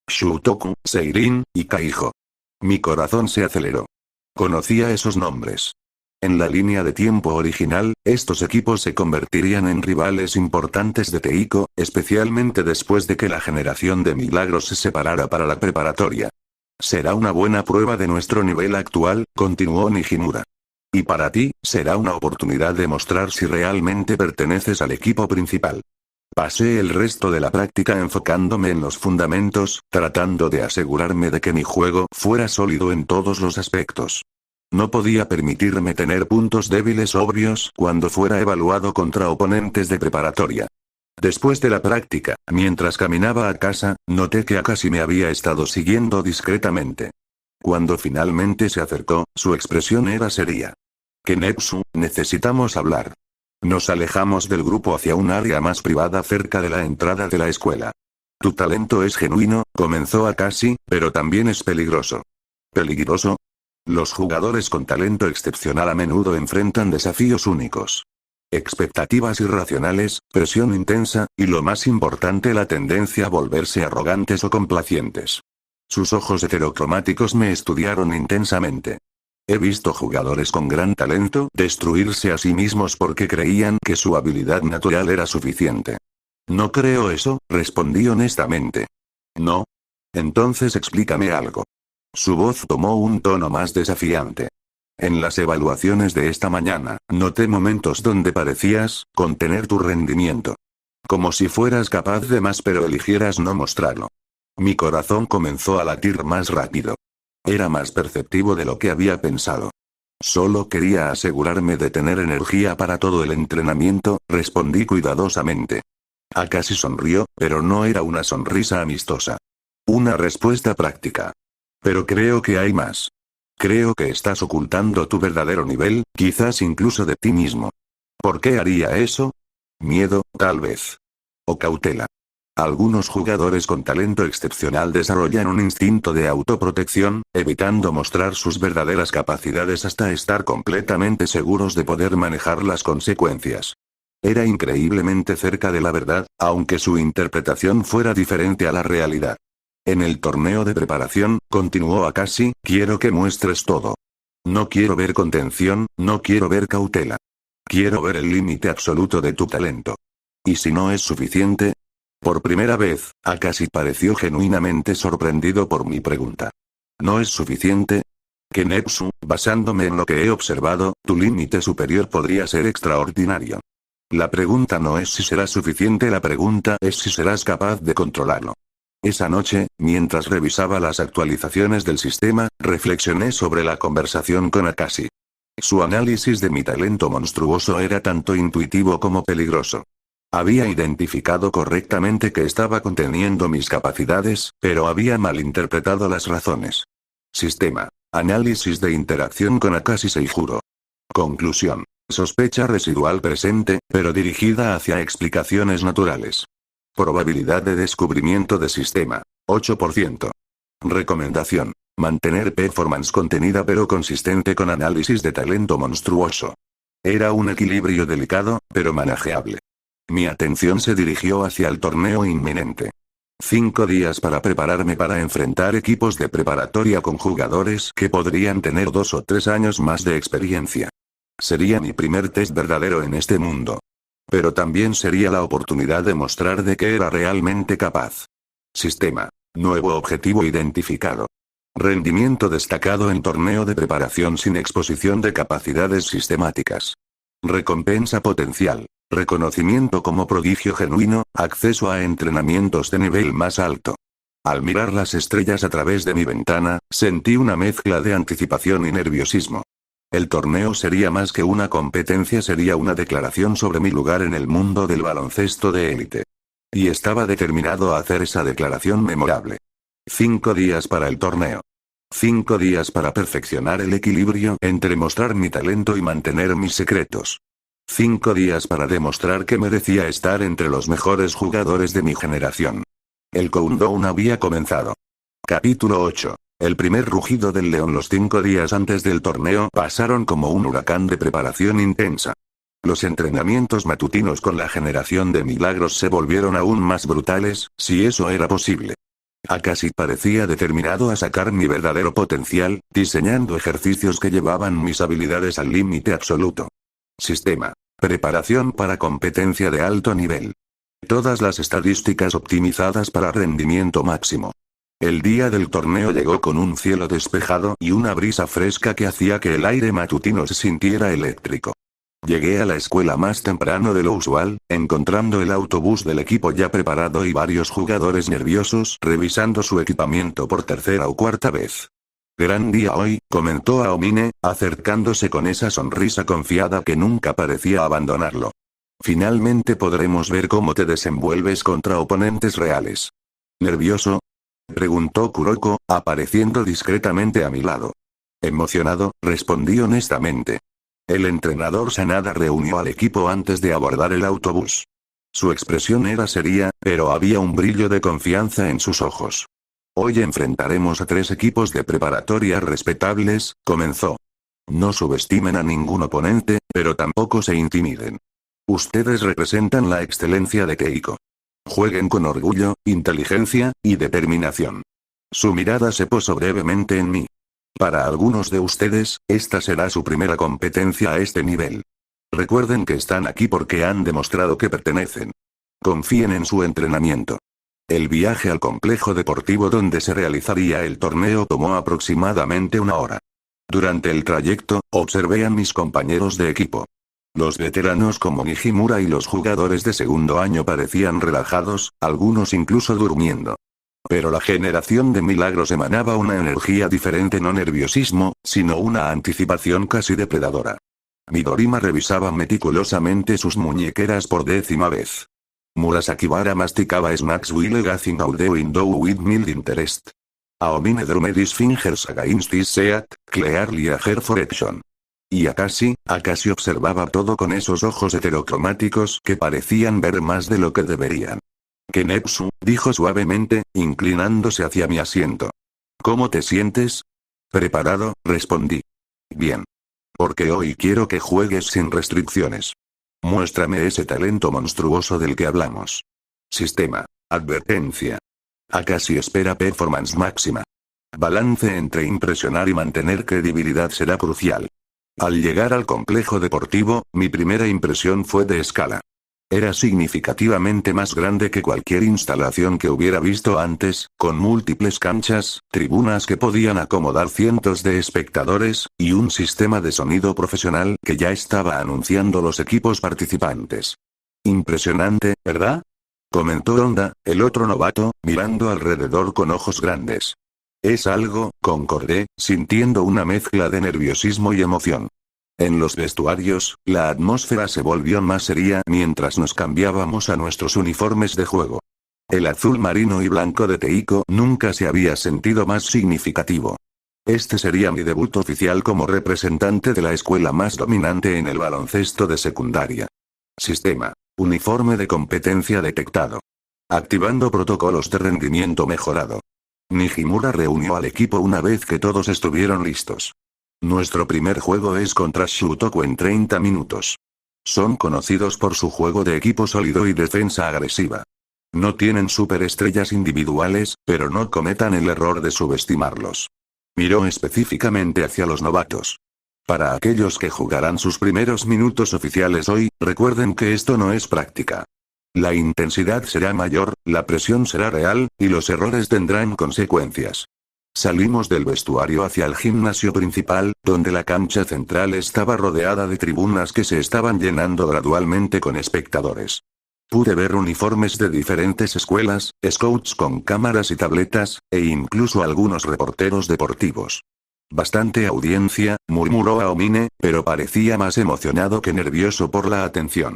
Shutoku, Seirin, y Kaijo. Mi corazón se aceleró. Conocía esos nombres. En la línea de tiempo original, estos equipos se convertirían en rivales importantes de Teiko, especialmente después de que la generación de milagros se separara para la preparatoria. Será una buena prueba de nuestro nivel actual, continuó Nijimura. Y para ti, será una oportunidad de mostrar si realmente perteneces al equipo principal. Pasé el resto de la práctica enfocándome en los fundamentos, tratando de asegurarme de que mi juego fuera sólido en todos los aspectos. No podía permitirme tener puntos débiles obvios cuando fuera evaluado contra oponentes de preparatoria. Después de la práctica, mientras caminaba a casa, noté que Akashi me había estado siguiendo discretamente. Cuando finalmente se acercó, su expresión era seria. Kenetsu, necesitamos hablar. Nos alejamos del grupo hacia un área más privada cerca de la entrada de la escuela. Tu talento es genuino, comenzó Akashi, pero también es peligroso. ¿Peligroso? Los jugadores con talento excepcional a menudo enfrentan desafíos únicos. Expectativas irracionales, presión intensa, y lo más importante, la tendencia a volverse arrogantes o complacientes. Sus ojos heterocromáticos me estudiaron intensamente. He visto jugadores con gran talento destruirse a sí mismos porque creían que su habilidad natural era suficiente. No creo eso, respondí honestamente. ¿No? Entonces explícame algo. Su voz tomó un tono más desafiante. En las evaluaciones de esta mañana, noté momentos donde parecías contener tu rendimiento. Como si fueras capaz de más pero eligieras no mostrarlo. Mi corazón comenzó a latir más rápido. Era más perceptivo de lo que había pensado. Solo quería asegurarme de tener energía para todo el entrenamiento, respondí cuidadosamente. Akashi sonrió, pero no era una sonrisa amistosa. Una respuesta práctica. Pero creo que hay más. Creo que estás ocultando tu verdadero nivel, quizás incluso de ti mismo. ¿Por qué haría eso? Miedo, tal vez. O cautela. Algunos jugadores con talento excepcional desarrollan un instinto de autoprotección, evitando mostrar sus verdaderas capacidades hasta estar completamente seguros de poder manejar las consecuencias. Era increíblemente cerca de la verdad, aunque su interpretación fuera diferente a la realidad. En el torneo de preparación, continuó Akashi, quiero que muestres todo. No quiero ver contención, no quiero ver cautela. Quiero ver el límite absoluto de tu talento. ¿Y si no es suficiente? Por primera vez, Akashi pareció genuinamente sorprendido por mi pregunta. ¿No es suficiente? Kenetsu, basándome en lo que he observado, tu límite superior podría ser extraordinario. La pregunta no es si será suficiente, la pregunta es si serás capaz de controlarlo. Esa noche, mientras revisaba las actualizaciones del sistema, reflexioné sobre la conversación con Akashi. Su análisis de mi talento monstruoso era tanto intuitivo como peligroso. Había identificado correctamente que estaba conteniendo mis capacidades, pero había malinterpretado las razones. Sistema. Análisis de interacción con Akashi Seijuro. Conclusión. Sospecha residual presente, pero dirigida hacia explicaciones naturales. Probabilidad de descubrimiento de sistema. 8%. Recomendación. Mantener performance contenida pero consistente con análisis de talento monstruoso. Era un equilibrio delicado, pero manajeable. Mi atención se dirigió hacia el torneo inminente. 5 días para prepararme para enfrentar equipos de preparatoria con jugadores que podrían tener 2 o 3 años más de experiencia. Sería mi primer test verdadero en este mundo. Pero también sería la oportunidad de mostrar de qué era realmente capaz. Sistema. Nuevo objetivo identificado. Rendimiento destacado en torneo de preparación sin exposición de capacidades sistemáticas. Recompensa potencial. Reconocimiento como prodigio genuino, acceso a entrenamientos de nivel más alto. Al mirar las estrellas a través de mi ventana, sentí una mezcla de anticipación y nerviosismo. El torneo sería más que una competencia, sería una declaración sobre mi lugar en el mundo del baloncesto de élite. Y estaba determinado a hacer esa declaración memorable. 5 días para el torneo. 5 días para perfeccionar el equilibrio entre mostrar mi talento y mantener mis secretos. 5 días para demostrar que merecía estar entre los mejores jugadores de mi generación. El countdown había comenzado. Capítulo 8. El primer rugido del león. Los 5 días antes del torneo pasaron como un huracán de preparación intensa. Los entrenamientos matutinos con la generación de milagros se volvieron aún más brutales, si eso era posible. Akashi parecía determinado a sacar mi verdadero potencial, diseñando ejercicios que llevaban mis habilidades al límite absoluto. Sistema. Preparación para competencia de alto nivel. Todas las estadísticas optimizadas para rendimiento máximo. El día del torneo llegó con un cielo despejado y una brisa fresca que hacía que el aire matutino se sintiera eléctrico. Llegué a la escuela más temprano de lo usual, encontrando el autobús del equipo ya preparado y varios jugadores nerviosos revisando su equipamiento por tercera o cuarta vez. Gran día hoy, comentó Aomine, acercándose con esa sonrisa confiada que nunca parecía abandonarlo. Finalmente podremos ver cómo te desenvuelves contra oponentes reales. ¿Nervioso?, preguntó Kuroko, apareciendo discretamente a mi lado. Emocionado, respondí honestamente. El entrenador Sanada reunió al equipo antes de abordar el autobús. Su expresión era seria, pero había un brillo de confianza en sus ojos. Hoy enfrentaremos a 3 equipos de preparatoria respetables, comenzó. No subestimen a ningún oponente, pero tampoco se intimiden. Ustedes representan la excelencia de Keiko. Jueguen con orgullo, inteligencia, y determinación. Su mirada se posó brevemente en mí. Para algunos de ustedes, esta será su primera competencia a este nivel. Recuerden que están aquí porque han demostrado que pertenecen. Confíen en su entrenamiento. El viaje al complejo deportivo donde se realizaría el torneo tomó aproximadamente 1 hora. Durante el trayecto, observé a mis compañeros de equipo. Los veteranos como Nijimura y los jugadores de segundo año parecían relajados, algunos incluso durmiendo. Pero la generación de milagros emanaba una energía diferente, no nerviosismo, sino una anticipación casi depredadora. Midorima revisaba meticulosamente sus muñequeras por 10ª vez. Murasakibara masticaba snacks while gazing out the window with mild interest. Aomine dromed his fingers against his seat, clearly a her for action. Y Akashi observaba todo con esos ojos heterocromáticos que parecían ver más de lo que deberían. Kenepsu, dijo suavemente, inclinándose hacia mi asiento. ¿Cómo te sientes? Preparado, respondí. Bien. Porque hoy quiero que juegues sin restricciones. Muéstrame ese talento monstruoso del que hablamos. Sistema. Advertencia. Akashi espera performance máxima. Balance entre impresionar y mantener credibilidad será crucial. Al llegar al complejo deportivo, mi primera impresión fue de escala. Era significativamente más grande que cualquier instalación que hubiera visto antes, con múltiples canchas, tribunas que podían acomodar cientos de espectadores, y un sistema de sonido profesional que ya estaba anunciando los equipos participantes. Impresionante, ¿verdad?, comentó Honda, el otro novato, mirando alrededor con ojos grandes. Es algo, concordé, sintiendo una mezcla de nerviosismo y emoción. En los vestuarios, la atmósfera se volvió más seria mientras nos cambiábamos a nuestros uniformes de juego. El azul marino y blanco de Teiko nunca se había sentido más significativo. Este sería mi debut oficial como representante de la escuela más dominante en el baloncesto de secundaria. Sistema. Uniforme de competencia detectado. Activando protocolos de rendimiento mejorado. Nijimura reunió al equipo una vez que todos estuvieron listos. Nuestro primer juego es contra Shutoku en 30 minutos. Son conocidos por su juego de equipo sólido y defensa agresiva. No tienen superestrellas individuales, pero no cometan el error de subestimarlos. Miró específicamente hacia los novatos. Para aquellos que jugarán sus primeros minutos oficiales hoy, recuerden que esto no es práctica. La intensidad será mayor, la presión será real, y los errores tendrán consecuencias. Salimos del vestuario hacia el gimnasio principal, donde la cancha central estaba rodeada de tribunas que se estaban llenando gradualmente con espectadores. Pude ver uniformes de diferentes escuelas, scouts con cámaras y tabletas, e incluso algunos reporteros deportivos. Bastante audiencia, murmuró Aomine, pero parecía más emocionado que nervioso por la atención.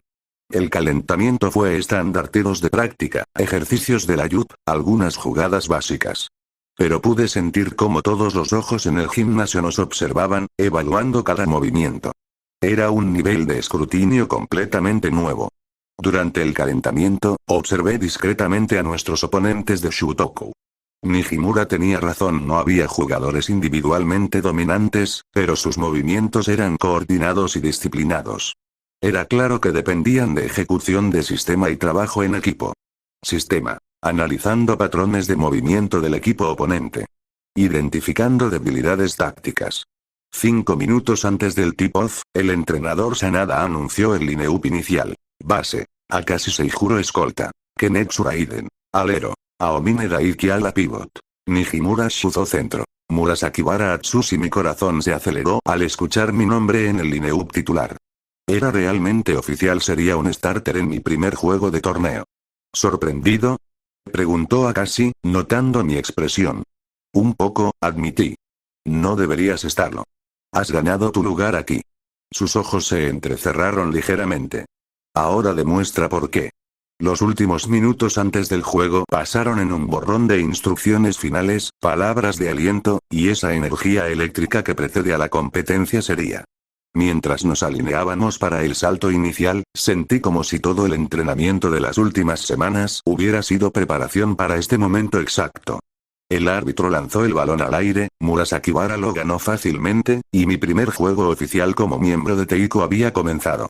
El calentamiento fue estándar, tiros de práctica, ejercicios de la YUP, algunas jugadas básicas. Pero pude sentir cómo todos los ojos en el gimnasio nos observaban, evaluando cada movimiento. Era un nivel de escrutinio completamente nuevo. Durante el calentamiento, observé discretamente a nuestros oponentes de Shutoku. Nijimura tenía razón, no había jugadores individualmente dominantes, pero sus movimientos eran coordinados y disciplinados. Era claro que dependían de ejecución de sistema y trabajo en equipo. Sistema. Analizando patrones de movimiento del equipo oponente. Identificando debilidades tácticas. 5 minutos antes del tip-off, el entrenador Sanada anunció el line-up inicial. Base. Akashi Seijuro escolta. Kenetsu Raiden. Alero. Aomine Daiki ala pivot. Nijimura Shuzo centro. Murasakibara Atsushi. Mi corazón se aceleró al escuchar mi nombre en el line-up titular. Era realmente oficial, sería un starter en mi primer juego de torneo. ¿Sorprendido?, preguntó Akashi, notando mi expresión. Un poco, admití. No deberías estarlo. Has ganado tu lugar aquí. Sus ojos se entrecerraron ligeramente. Ahora demuestra por qué. Los últimos minutos antes del juego pasaron en un borrón de instrucciones finales, palabras de aliento, y esa energía eléctrica que precede a la competencia sería. Mientras nos alineábamos para el salto inicial, sentí como si todo el entrenamiento de las últimas semanas hubiera sido preparación para este momento exacto. El árbitro lanzó el balón al aire, Murasakibara lo ganó fácilmente, y mi primer juego oficial como miembro de Teiko había comenzado.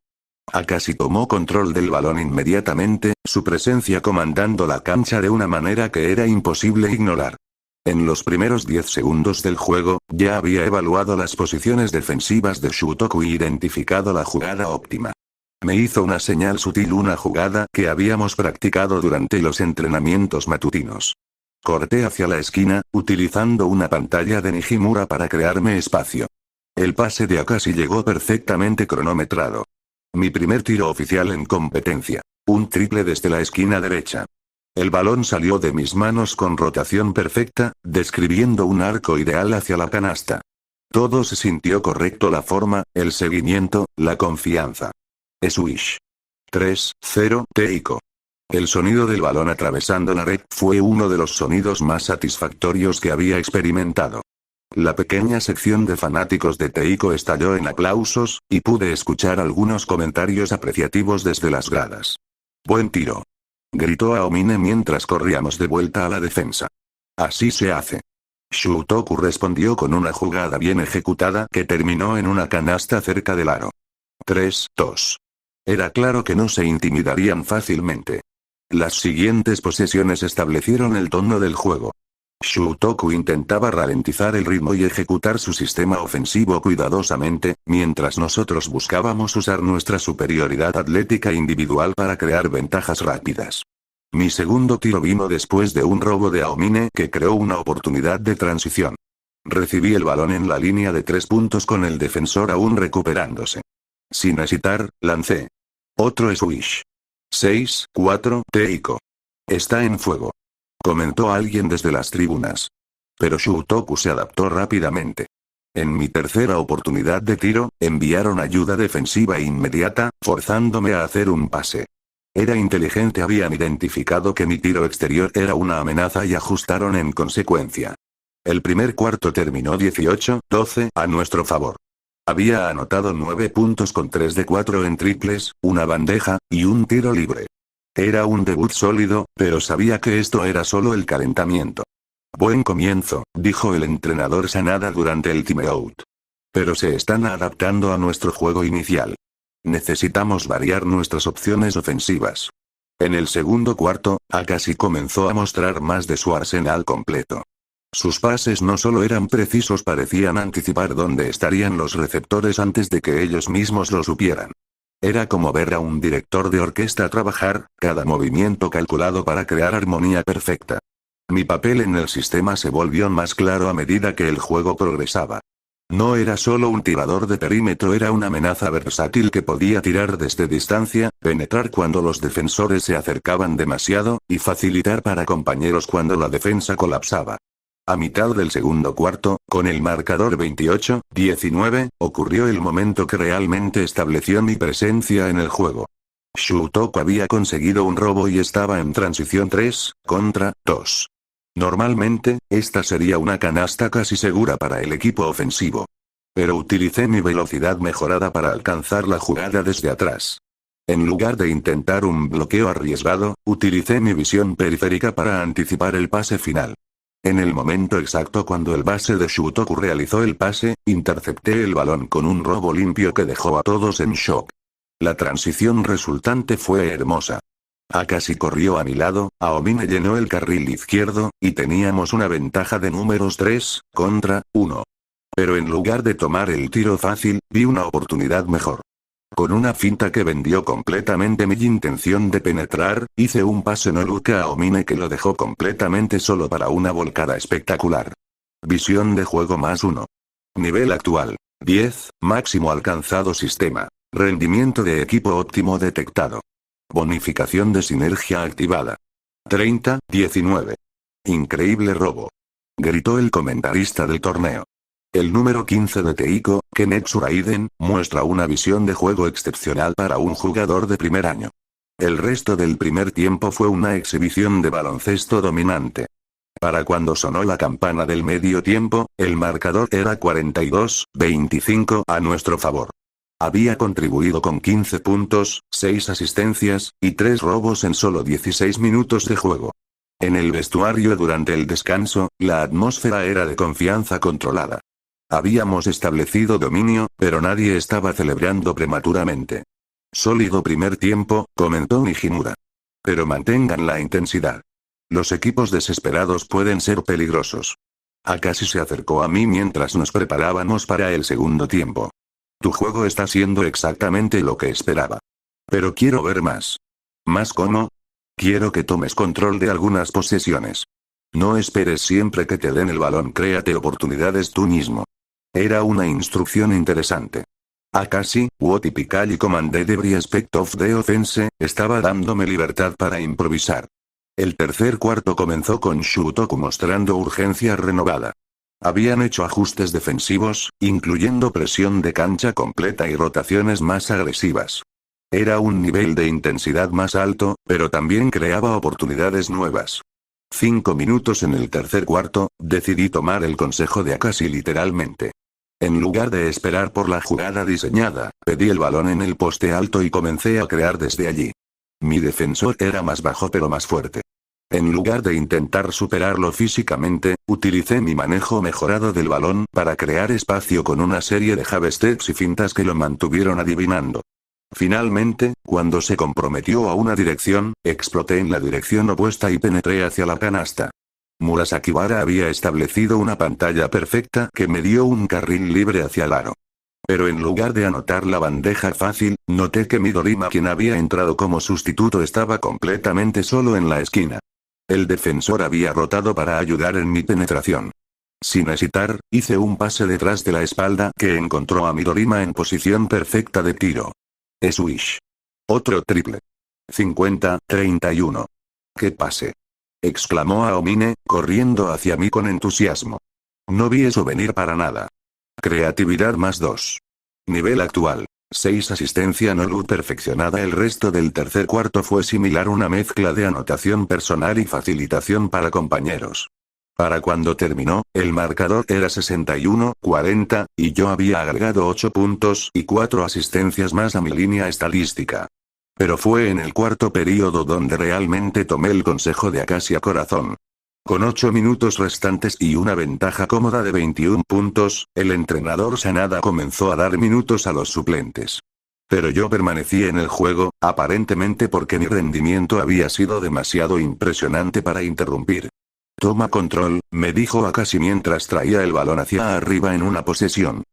Akashi tomó control del balón inmediatamente, su presencia comandando la cancha de una manera que era imposible ignorar. En los primeros 10 segundos del juego, ya había evaluado las posiciones defensivas de Shutoku y identificado la jugada óptima. Me hizo una señal sutil, una jugada que habíamos practicado durante los entrenamientos matutinos. Corté hacia la esquina, utilizando una pantalla de Nijimura para crearme espacio. El pase de Akashi llegó perfectamente cronometrado. Mi primer tiro oficial en competencia. Un triple desde la esquina derecha. El balón salió de mis manos con rotación perfecta, describiendo un arco ideal hacia la canasta. Todo se sintió correcto, la forma, el seguimiento, la confianza. Swish. 3-0 Teiko. El sonido del balón atravesando la red fue uno de los sonidos más satisfactorios que había experimentado. La pequeña sección de fanáticos de Teiko estalló en aplausos, y pude escuchar algunos comentarios apreciativos desde las gradas. Buen tiro. Gritó Aomine mientras corríamos de vuelta a la defensa. Así se hace. Shutoku respondió con una jugada bien ejecutada que terminó en una canasta cerca del aro. 3-2. Era claro que no se intimidarían fácilmente. Las siguientes posesiones establecieron el tono del juego. Shutoku intentaba ralentizar el ritmo y ejecutar su sistema ofensivo cuidadosamente, mientras nosotros buscábamos usar nuestra superioridad atlética individual para crear ventajas rápidas. Mi segundo tiro vino después de un robo de Aomine que creó una oportunidad de transición. Recibí el balón en la línea de 3 puntos con el defensor aún recuperándose. Sin hesitar, lancé. Otro swish. 6-4 Teiko. Está en fuego. Comentó alguien desde las tribunas. Pero Shutoku se adaptó rápidamente. En mi tercera oportunidad de tiro, enviaron ayuda defensiva inmediata, forzándome a hacer un pase. Era inteligente, habían identificado que mi tiro exterior era una amenaza y ajustaron en consecuencia. El primer cuarto terminó 18-12 a nuestro favor. Había anotado 9 puntos con 3 de 4 en triples, una bandeja, y un tiro libre. Era un debut sólido, pero sabía que esto era solo el calentamiento. Buen comienzo, dijo el entrenador Sanada durante el timeout. Pero se están adaptando a nuestro juego inicial. Necesitamos variar nuestras opciones ofensivas. En el segundo cuarto, Akashi comenzó a mostrar más de su arsenal completo. Sus pases no solo eran precisos, parecían anticipar dónde estarían los receptores antes de que ellos mismos lo supieran. Era como ver a un director de orquesta trabajar, cada movimiento calculado para crear armonía perfecta. Mi papel en el sistema se volvió más claro a medida que el juego progresaba. No era solo un tirador de perímetro, era una amenaza versátil que podía tirar desde distancia, penetrar cuando los defensores se acercaban demasiado, y facilitar para compañeros cuando la defensa colapsaba. A mitad del segundo cuarto, con el marcador 28-19, ocurrió el momento que realmente estableció mi presencia en el juego. Shutoku había conseguido un robo y estaba en transición 3 contra 2. Normalmente, esta sería una canasta casi segura para el equipo ofensivo. Pero utilicé mi velocidad mejorada para alcanzar la jugada desde atrás. En lugar de intentar un bloqueo arriesgado, utilicé mi visión periférica para anticipar el pase final. En el momento exacto cuando el base de Shutoku realizó el pase, intercepté el balón con un robo limpio que dejó a todos en shock. La transición resultante fue hermosa. Akashi corrió a mi lado, Aomine llenó el carril izquierdo, y teníamos una ventaja de números 3 contra 1. Pero en lugar de tomar el tiro fácil, vi una oportunidad mejor. Con una finta que vendió completamente mi intención de penetrar, hice un pase no look a Aomine que lo dejó completamente solo para una volcada espectacular. Visión de juego +1. Nivel actual. 10, máximo alcanzado sistema. Rendimiento de equipo óptimo detectado. Bonificación de sinergia activada. 30-19. Increíble robo. Gritó el comentarista del torneo. El número 15 de Teiko, Kenetsu Raiden, muestra una visión de juego excepcional para un jugador de primer año. El resto del primer tiempo fue una exhibición de baloncesto dominante. Para cuando sonó la campana del medio tiempo, el marcador era 42-25 a nuestro favor. Había contribuido con 15 puntos, 6 asistencias, y 3 robos en solo 16 minutos de juego. En el vestuario durante el descanso, la atmósfera era de confianza controlada. Habíamos establecido dominio, pero nadie estaba celebrando prematuramente. Sólido primer tiempo, comentó Nijimura. Pero mantengan la intensidad. Los equipos desesperados pueden ser peligrosos. Akashi se acercó a mí mientras nos preparábamos para el segundo tiempo. Tu juego está siendo exactamente lo que esperaba. Pero quiero ver más. ¿Más cómo? Quiero que tomes control de algunas posesiones. No esperes siempre que te den el balón, créate oportunidades tú mismo. Era una instrucción interesante. Akashi, what typically commanded every aspect of the offense, estaba dándome libertad para improvisar. El tercer cuarto comenzó con Shutoku mostrando urgencia renovada. Habían hecho ajustes defensivos, incluyendo presión de cancha completa y rotaciones más agresivas. Era un nivel de intensidad más alto, pero también creaba oportunidades nuevas. 5 minutos en el tercer cuarto, decidí tomar el consejo de Akashi literalmente. En lugar de esperar por la jugada diseñada, pedí el balón en el poste alto y comencé a crear desde allí. Mi defensor era más bajo pero más fuerte. En lugar de intentar superarlo físicamente, utilicé mi manejo mejorado del balón para crear espacio con una serie de jab steps y fintas que lo mantuvieron adivinando. Finalmente, cuando se comprometió a una dirección, exploté en la dirección opuesta y penetré hacia la canasta. Murasakibara había establecido una pantalla perfecta que me dio un carril libre hacia el aro. Pero en lugar de anotar la bandeja fácil, noté que Midorima, quien había entrado como sustituto, estaba completamente solo en la esquina. El defensor había rotado para ayudar en mi penetración. Sin hesitar, hice un pase detrás de la espalda que encontró a Midorima en posición perfecta de tiro. Swish. Otro triple. 50-31. ¡Qué pase! Exclamó Aomine, corriendo hacia mí con entusiasmo. No vi eso venir para nada. Creatividad +2. Nivel actual. 6 asistencia no look perfeccionada. El resto del tercer cuarto fue similar, una mezcla de anotación personal y facilitación para compañeros. Para cuando terminó, el marcador era 61-40, y yo había agregado 8 puntos y 4 asistencias más a mi línea estadística. Pero fue en el cuarto período donde realmente tomé el consejo de Akashi a corazón. Con 8 minutos restantes y una ventaja cómoda de 21 puntos, el entrenador Sanada comenzó a dar minutos a los suplentes. Pero yo permanecí en el juego, aparentemente porque mi rendimiento había sido demasiado impresionante para interrumpir. Toma control, me dijo Akashi mientras traía el balón hacia arriba en una posesión.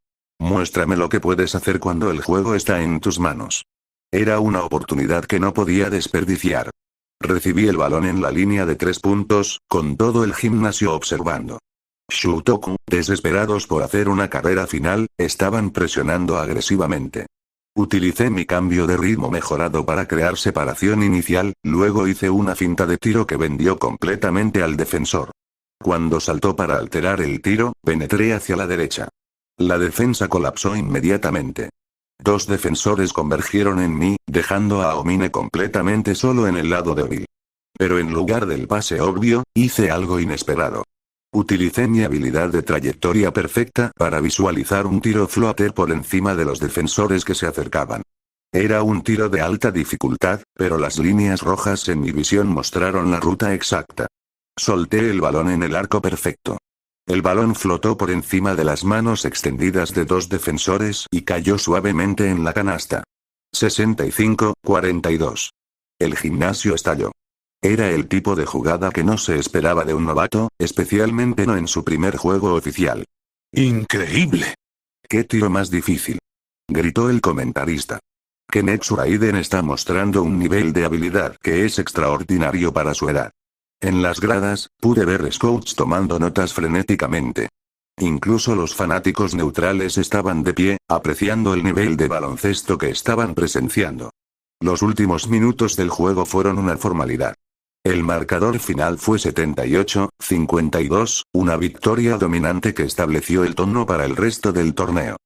Muéstrame lo que puedes hacer cuando el juego está en tus manos. Era una oportunidad que no podía desperdiciar. Recibí el balón en la línea de 3 puntos, con todo el gimnasio observando. Shutoku, desesperados por hacer una carrera final, estaban presionando agresivamente. Utilicé mi cambio de ritmo mejorado para crear separación inicial, luego hice una finta de tiro que vendió completamente al defensor. Cuando saltó para alterar el tiro, penetré hacia la derecha. La defensa colapsó inmediatamente. 2 defensores convergieron en mí, dejando a Aomine completamente solo en el lado débil. Pero en lugar del pase obvio, hice algo inesperado. Utilicé mi habilidad de trayectoria perfecta para visualizar un tiro floater por encima de los defensores que se acercaban. Era un tiro de alta dificultad, pero las líneas rojas en mi visión mostraron la ruta exacta. Solté el balón en el arco perfecto. El balón flotó por encima de las manos extendidas de 2 defensores y cayó suavemente en la canasta. 65-42. El gimnasio estalló. Era el tipo de jugada que no se esperaba de un novato, especialmente no en su primer juego oficial. ¡Increíble! ¡Qué tiro más difícil!, gritó el comentarista. Kenetsu Raiden está mostrando un nivel de habilidad que es extraordinario para su edad. En las gradas, pude ver scouts tomando notas frenéticamente. Incluso los fanáticos neutrales estaban de pie, apreciando el nivel de baloncesto que estaban presenciando. Los últimos minutos del juego fueron una formalidad. El marcador final fue 78-52, una victoria dominante que estableció el tono para el resto del torneo.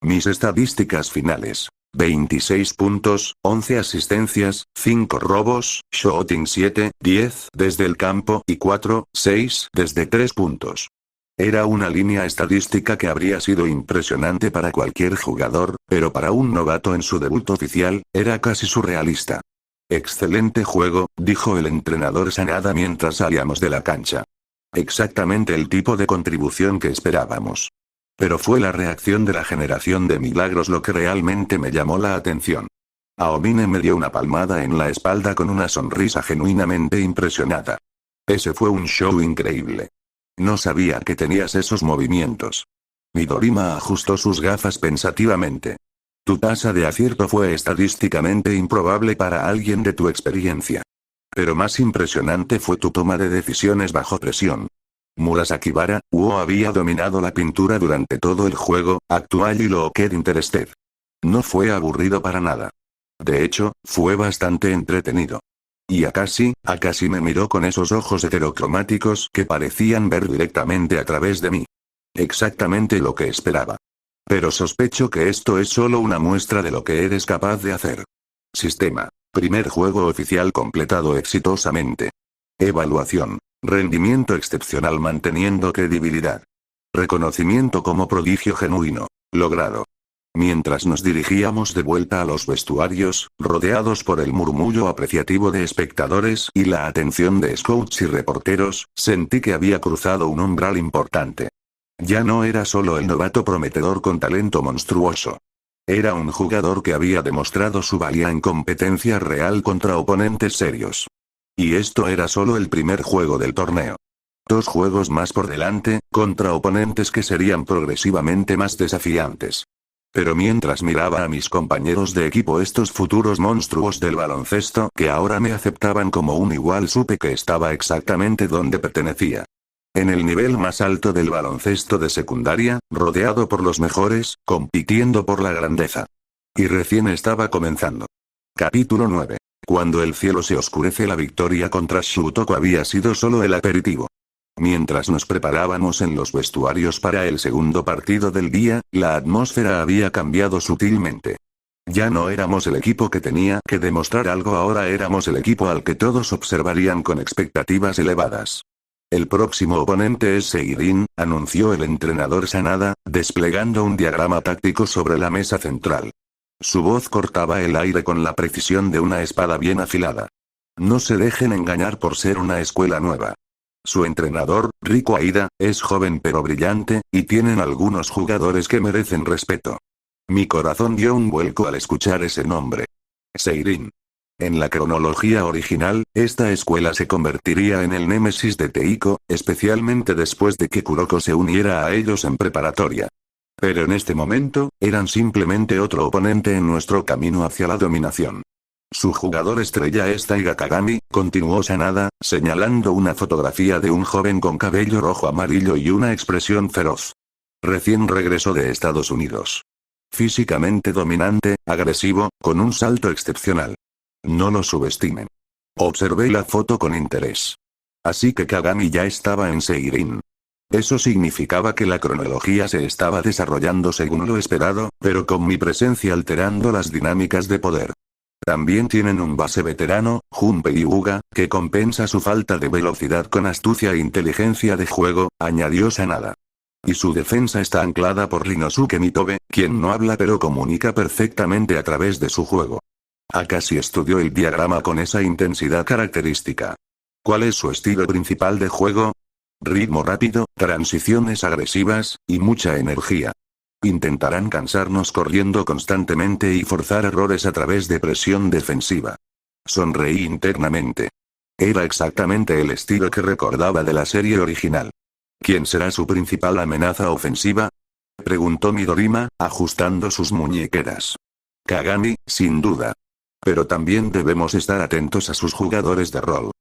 Mis estadísticas finales. 26 puntos, 11 asistencias, 5 robos, shooting 7, 10 desde el campo y 4, 6 desde 3 puntos. Era una línea estadística que habría sido impresionante para cualquier jugador, pero para un novato en su debut oficial, era casi surrealista. Excelente juego, dijo el entrenador Sanada mientras salíamos de la cancha. Exactamente el tipo de contribución que esperábamos. Pero fue la reacción de la generación de milagros lo que realmente me llamó la atención. Aomine me dio una palmada en la espalda con una sonrisa genuinamente impresionada. Ese fue un show increíble. No sabía que tenías esos movimientos. Midorima ajustó sus gafas pensativamente. Tu tasa de acierto fue estadísticamente improbable para alguien de tu experiencia. Pero más impresionante fue tu toma de decisiones bajo presión. Murasakibara, Uo había dominado la pintura durante todo el juego, actual y Locked Interested. No fue aburrido para nada. De hecho, fue bastante entretenido. Y Akashi me miró con esos ojos heterocromáticos que parecían ver directamente a través de mí. Exactamente lo que esperaba. Pero sospecho que esto es solo una muestra de lo que eres capaz de hacer. Sistema. Primer juego oficial completado exitosamente. Evaluación. Rendimiento excepcional manteniendo credibilidad. Reconocimiento como prodigio genuino. Logrado. Mientras nos dirigíamos de vuelta a los vestuarios, rodeados por el murmullo apreciativo de espectadores y la atención de scouts y reporteros, sentí que había cruzado un umbral importante. Ya no era solo el novato prometedor con talento monstruoso. Era un jugador que había demostrado su valía en competencia real contra oponentes serios. Y esto era solo el primer juego del torneo. 2 juegos más por delante, contra oponentes que serían progresivamente más desafiantes. Pero mientras miraba a mis compañeros de equipo, estos futuros monstruos del baloncesto que ahora me aceptaban como un igual, supe que estaba exactamente donde pertenecía. En el nivel más alto del baloncesto de secundaria, rodeado por los mejores, compitiendo por la grandeza. Y recién estaba comenzando. Capítulo 9. Cuando el cielo se oscurece, la victoria contra Shutoku había sido solo el aperitivo. Mientras nos preparábamos en los vestuarios para el segundo partido del día, la atmósfera había cambiado sutilmente. Ya no éramos el equipo que tenía que demostrar algo, ahora éramos el equipo al que todos observarían con expectativas elevadas. El próximo oponente es Seirin, anunció el entrenador Sanada, desplegando un diagrama táctico sobre la mesa central. Su voz cortaba el aire con la precisión de una espada bien afilada. No se dejen engañar por ser una escuela nueva. Su entrenador, Rico Aida, es joven pero brillante, y tienen algunos jugadores que merecen respeto. Mi corazón dio un vuelco al escuchar ese nombre. Seirin. En la cronología original, esta escuela se convertiría en el némesis de Teiko, especialmente después de que Kuroko se uniera a ellos en preparatoria. Pero en este momento, eran simplemente otro oponente en nuestro camino hacia la dominación. Su jugador estrella es Taiga Kagami, continuó Sanada, señalando una fotografía de un joven con cabello rojo amarillo y una expresión feroz. Recién regresó de Estados Unidos. Físicamente dominante, agresivo, con un salto excepcional. No lo subestimen. Observé la foto con interés. Así que Kagami ya estaba en Seirin. Eso significaba que la cronología se estaba desarrollando según lo esperado, pero con mi presencia alterando las dinámicas de poder. También tienen un base veterano, Junpei Hyuga, que compensa su falta de velocidad con astucia e inteligencia de juego, añadió Sanada. Y su defensa está anclada por Rinosuke Mitobe, quien no habla pero comunica perfectamente a través de su juego. Akashi estudió el diagrama con esa intensidad característica. ¿Cuál es su estilo principal de juego? Ritmo rápido, transiciones agresivas, y mucha energía. Intentarán cansarnos corriendo constantemente y forzar errores a través de presión defensiva. Sonreí internamente. Era exactamente el estilo que recordaba de la serie original. ¿Quién será su principal amenaza ofensiva? Preguntó Midorima, ajustando sus muñequeras. Kagami, sin duda. Pero también debemos estar atentos a sus jugadores de rol.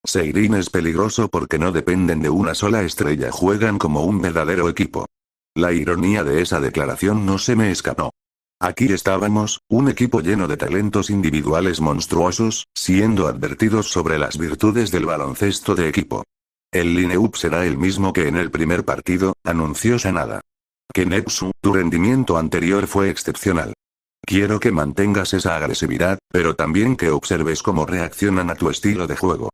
Seirin es peligroso porque no dependen de una sola estrella, juegan como un verdadero equipo. La ironía de esa declaración no se me escapó. Aquí estábamos, un equipo lleno de talentos individuales monstruosos, siendo advertidos sobre las virtudes del baloncesto de equipo. El line-up será el mismo que en el primer partido, anunció Sanada. Kenetsu, tu rendimiento anterior fue excepcional. Quiero que mantengas esa agresividad, pero también que observes cómo reaccionan a tu estilo de juego.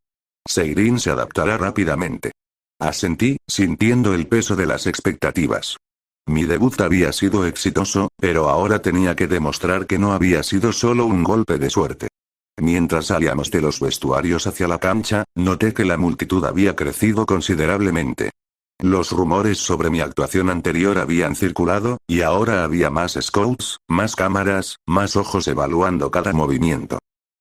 Seirin se adaptará rápidamente. Asentí, sintiendo el peso de las expectativas. Mi debut había sido exitoso, pero ahora tenía que demostrar que no había sido solo un golpe de suerte. Mientras salíamos de los vestuarios hacia la cancha, noté que la multitud había crecido considerablemente. Los rumores sobre mi actuación anterior habían circulado, y ahora había más scouts, más cámaras, más ojos evaluando cada movimiento.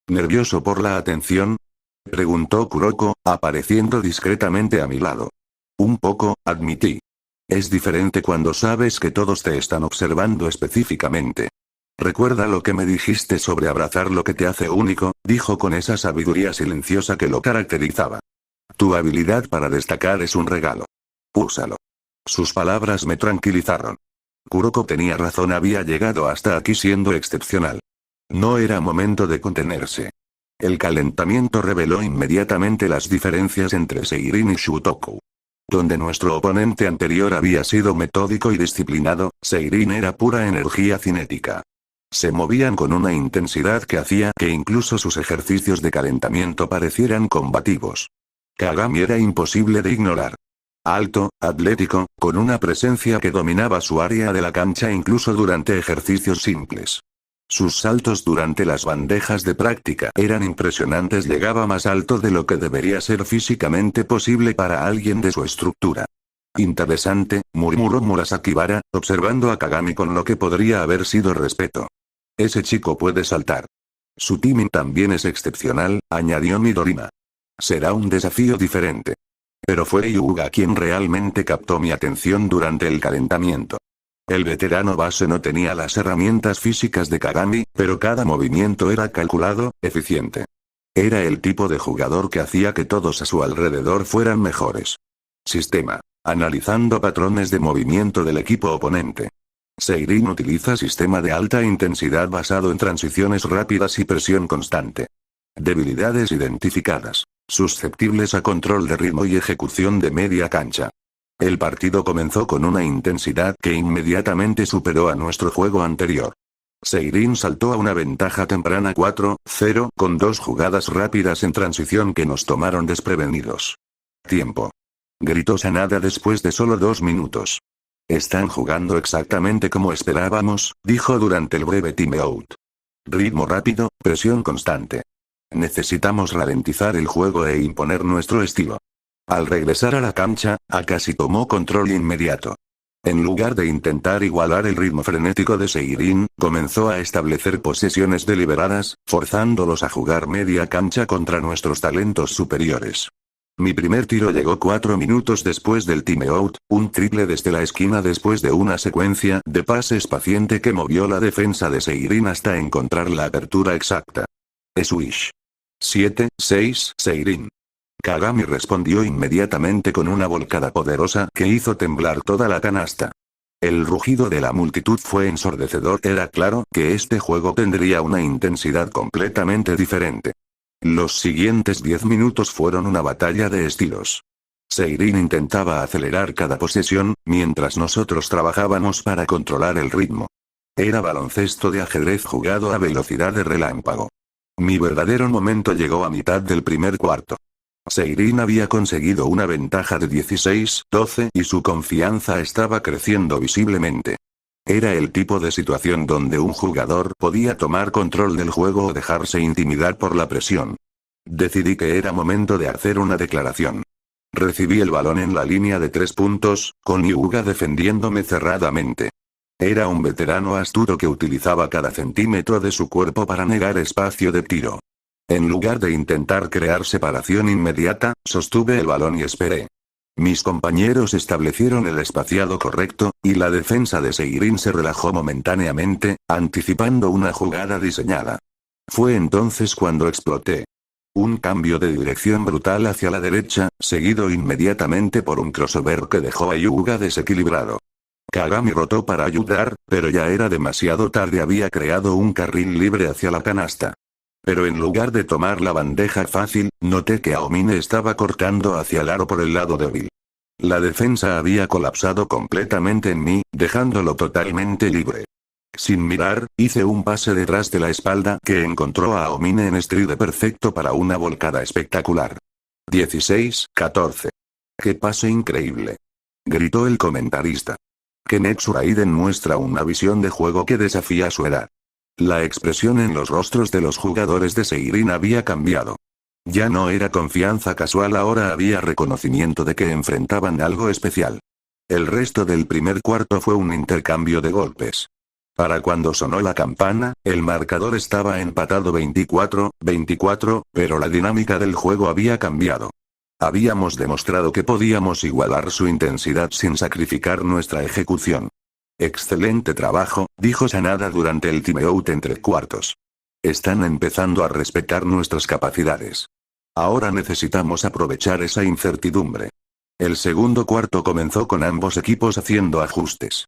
¿Nervioso por la atención?, preguntó Kuroko, apareciendo discretamente a mi lado. Un poco, admití. Es diferente cuando sabes que todos te están observando específicamente. Recuerda lo que me dijiste sobre abrazar lo que te hace único, dijo con esa sabiduría silenciosa que lo caracterizaba. Tu habilidad para destacar es un regalo. Úsalo. Sus palabras me tranquilizaron. Kuroko tenía razón, había llegado hasta aquí siendo excepcional. No era momento de contenerse. El calentamiento reveló inmediatamente las diferencias entre Seirin y Shutoku. Donde nuestro oponente anterior había sido metódico y disciplinado, Seirin era pura energía cinética. Se movían con una intensidad que hacía que incluso sus ejercicios de calentamiento parecieran combativos. Kagami era imposible de ignorar. Alto, atlético, con una presencia que dominaba su área de la cancha incluso durante ejercicios simples. Sus saltos durante las bandejas de práctica eran impresionantes, llegaba más alto de lo que debería ser físicamente posible para alguien de su estructura. Interesante, murmuró Murasakibara, observando a Kagami con lo que podría haber sido respeto. Ese chico puede saltar. Su timing también es excepcional, añadió Midorima. Será un desafío diferente. Pero fue Hyuga quien realmente captó mi atención durante el calentamiento. El veterano base no tenía las herramientas físicas de Kagami, pero cada movimiento era calculado, eficiente. Era el tipo de jugador que hacía que todos a su alrededor fueran mejores. Sistema. Analizando patrones de movimiento del equipo oponente. Seirin utiliza sistema de alta intensidad basado en transiciones rápidas y presión constante. Debilidades identificadas. Susceptibles a control de ritmo y ejecución de media cancha. El partido comenzó con una intensidad que inmediatamente superó a nuestro juego anterior. Seirin saltó a una ventaja temprana 4-0 con dos jugadas rápidas en transición que nos tomaron desprevenidos. Tiempo. Gritó Sanada después de solo 2 minutos. Están jugando exactamente como esperábamos, dijo durante el breve timeout. Ritmo rápido, presión constante. Necesitamos ralentizar el juego e imponer nuestro estilo. Al regresar a la cancha, Akashi tomó control inmediato. En lugar de intentar igualar el ritmo frenético de Seirin, comenzó a establecer posesiones deliberadas, forzándolos a jugar media cancha contra nuestros talentos superiores. Mi primer tiro llegó 4 minutos después del timeout, un triple desde la esquina después de una secuencia de pases paciente que movió la defensa de Seirin hasta encontrar la apertura exacta. Swish. 7-6 Seirin. Kagami respondió inmediatamente con una volcada poderosa que hizo temblar toda la canasta. El rugido de la multitud fue ensordecedor. Era claro que este juego tendría una intensidad completamente diferente. Los siguientes 10 minutos fueron una batalla de estilos. Seirin intentaba acelerar cada posesión, mientras nosotros trabajábamos para controlar el ritmo. Era baloncesto de ajedrez jugado a velocidad de relámpago. Mi verdadero momento llegó a mitad del primer cuarto. Seirin había conseguido una ventaja de 16-12 y su confianza estaba creciendo visiblemente. Era el tipo de situación donde un jugador podía tomar control del juego o dejarse intimidar por la presión. Decidí que era momento de hacer una declaración. Recibí el balón en la línea de 3 puntos, con Hyuga defendiéndome cerradamente. Era un veterano astuto que utilizaba cada centímetro de su cuerpo para negar espacio de tiro. En lugar de intentar crear separación inmediata, sostuve el balón y esperé. Mis compañeros establecieron el espaciado correcto, y la defensa de Seirin se relajó momentáneamente, anticipando una jugada diseñada. Fue entonces cuando exploté. Un cambio de dirección brutal hacia la derecha, seguido inmediatamente por un crossover que dejó a Hyuga desequilibrado. Kagami rotó para ayudar, pero ya era demasiado tarde. Había creado un carril libre hacia la canasta. Pero en lugar de tomar la bandeja fácil, noté que Aomine estaba cortando hacia el aro por el lado débil. La defensa había colapsado completamente en mí, dejándolo totalmente libre. Sin mirar, hice un pase detrás de la espalda que encontró a Aomine en stride perfecto para una volcada espectacular. 16-14. ¡Qué pase increíble!, gritó el comentarista. Kenetsu Raiden muestra una visión de juego que desafía su edad. La expresión en los rostros de los jugadores de Seirin había cambiado. Ya no era confianza casual, ahora había reconocimiento de que enfrentaban algo especial. El resto del primer cuarto fue un intercambio de golpes. Para cuando sonó la campana, el marcador estaba empatado 24-24, pero la dinámica del juego había cambiado. Habíamos demostrado que podíamos igualar su intensidad sin sacrificar nuestra ejecución. Excelente trabajo, dijo Sanada durante el timeout entre cuartos. Están empezando a respetar nuestras capacidades. Ahora necesitamos aprovechar esa incertidumbre. El segundo cuarto comenzó con ambos equipos haciendo ajustes.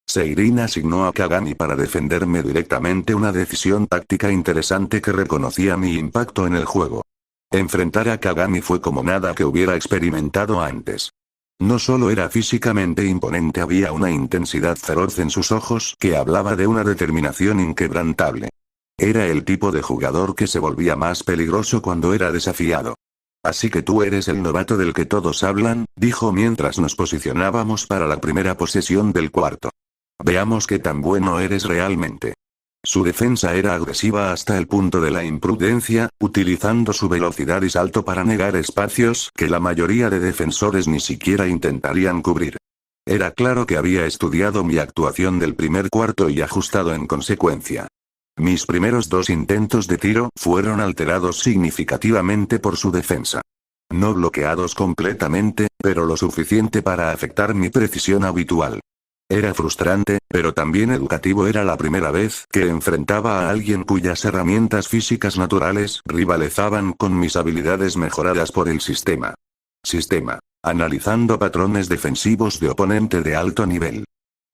Seirin asignó a Kagami para defenderme directamente, una decisión táctica interesante que reconocía mi impacto en el juego. Enfrentar a Kagami fue como nada que hubiera experimentado antes. No solo era físicamente imponente, había una intensidad feroz en sus ojos que hablaba de una determinación inquebrantable. Era el tipo de jugador que se volvía más peligroso cuando era desafiado. Así que tú eres el novato del que todos hablan, dijo mientras nos posicionábamos para la primera posesión del cuarto. Veamos qué tan bueno eres realmente. Su defensa era agresiva hasta el punto de la imprudencia, utilizando su velocidad y salto para negar espacios que la mayoría de defensores ni siquiera intentarían cubrir. Era claro que había estudiado mi actuación del primer cuarto y ajustado en consecuencia. Mis primeros 2 intentos de tiro fueron alterados significativamente por su defensa. No bloqueados completamente, pero lo suficiente para afectar mi precisión habitual. Era frustrante, pero también educativo. Era la primera vez que enfrentaba a alguien cuyas herramientas físicas naturales rivalizaban con mis habilidades mejoradas por el sistema. Analizando patrones defensivos de oponente de alto nivel.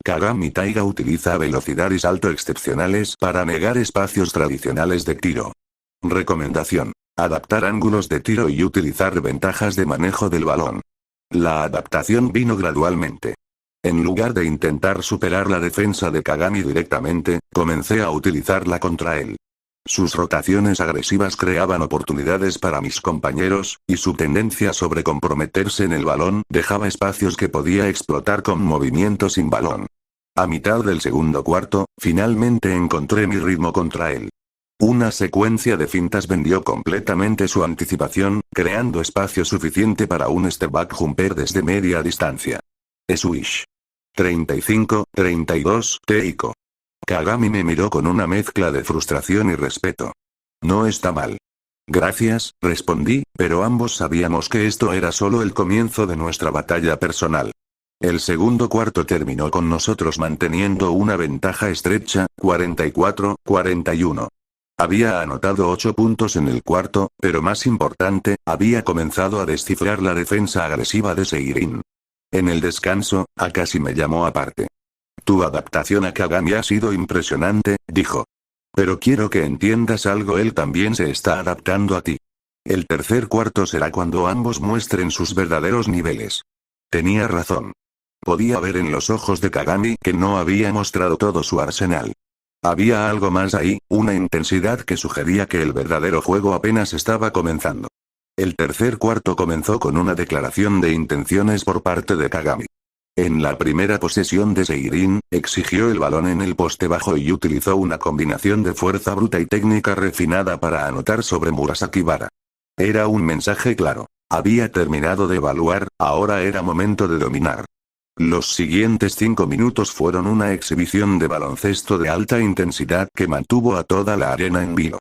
Kagami Taiga utiliza velocidad y salto excepcionales para negar espacios tradicionales de tiro. Recomendación: adaptar ángulos de tiro y utilizar ventajas de manejo del balón. La adaptación vino gradualmente. En lugar de intentar superar la defensa de Kagami directamente, comencé a utilizarla contra él. Sus rotaciones agresivas creaban oportunidades para mis compañeros, y su tendencia a sobrecomprometerse en el balón dejaba espacios que podía explotar con movimiento sin balón. A mitad del segundo cuarto, finalmente encontré mi ritmo contra él. Una secuencia de fintas vendió completamente su anticipación, creando espacio suficiente para un step back jumper desde media distancia. Swish. 35-32, Teiko. Kagami me miró con una mezcla de frustración y respeto. No está mal. Gracias, respondí, pero ambos sabíamos que esto era solo el comienzo de nuestra batalla personal. El segundo cuarto terminó con nosotros manteniendo una ventaja estrecha, 44-41. Había anotado 8 puntos en el cuarto, pero más importante, había comenzado a descifrar la defensa agresiva de Seirin. En el descanso, Akashi me llamó aparte. Tu adaptación a Kagami ha sido impresionante, dijo. Pero quiero que entiendas algo, él también se está adaptando a ti. El tercer cuarto será cuando ambos muestren sus verdaderos niveles. Tenía razón. Podía ver en los ojos de Kagami que no había mostrado todo su arsenal. Había algo más ahí, una intensidad que sugería que el verdadero juego apenas estaba comenzando. El tercer cuarto comenzó con una declaración de intenciones por parte de Kagami. En la primera posesión de Seirin, exigió el balón en el poste bajo y utilizó una combinación de fuerza bruta y técnica refinada para anotar sobre Murasaki Bara. Era un mensaje claro. Había terminado de evaluar, ahora era momento de dominar. Los siguientes 5 minutos fueron una exhibición de baloncesto de alta intensidad que mantuvo a toda la arena en vilo.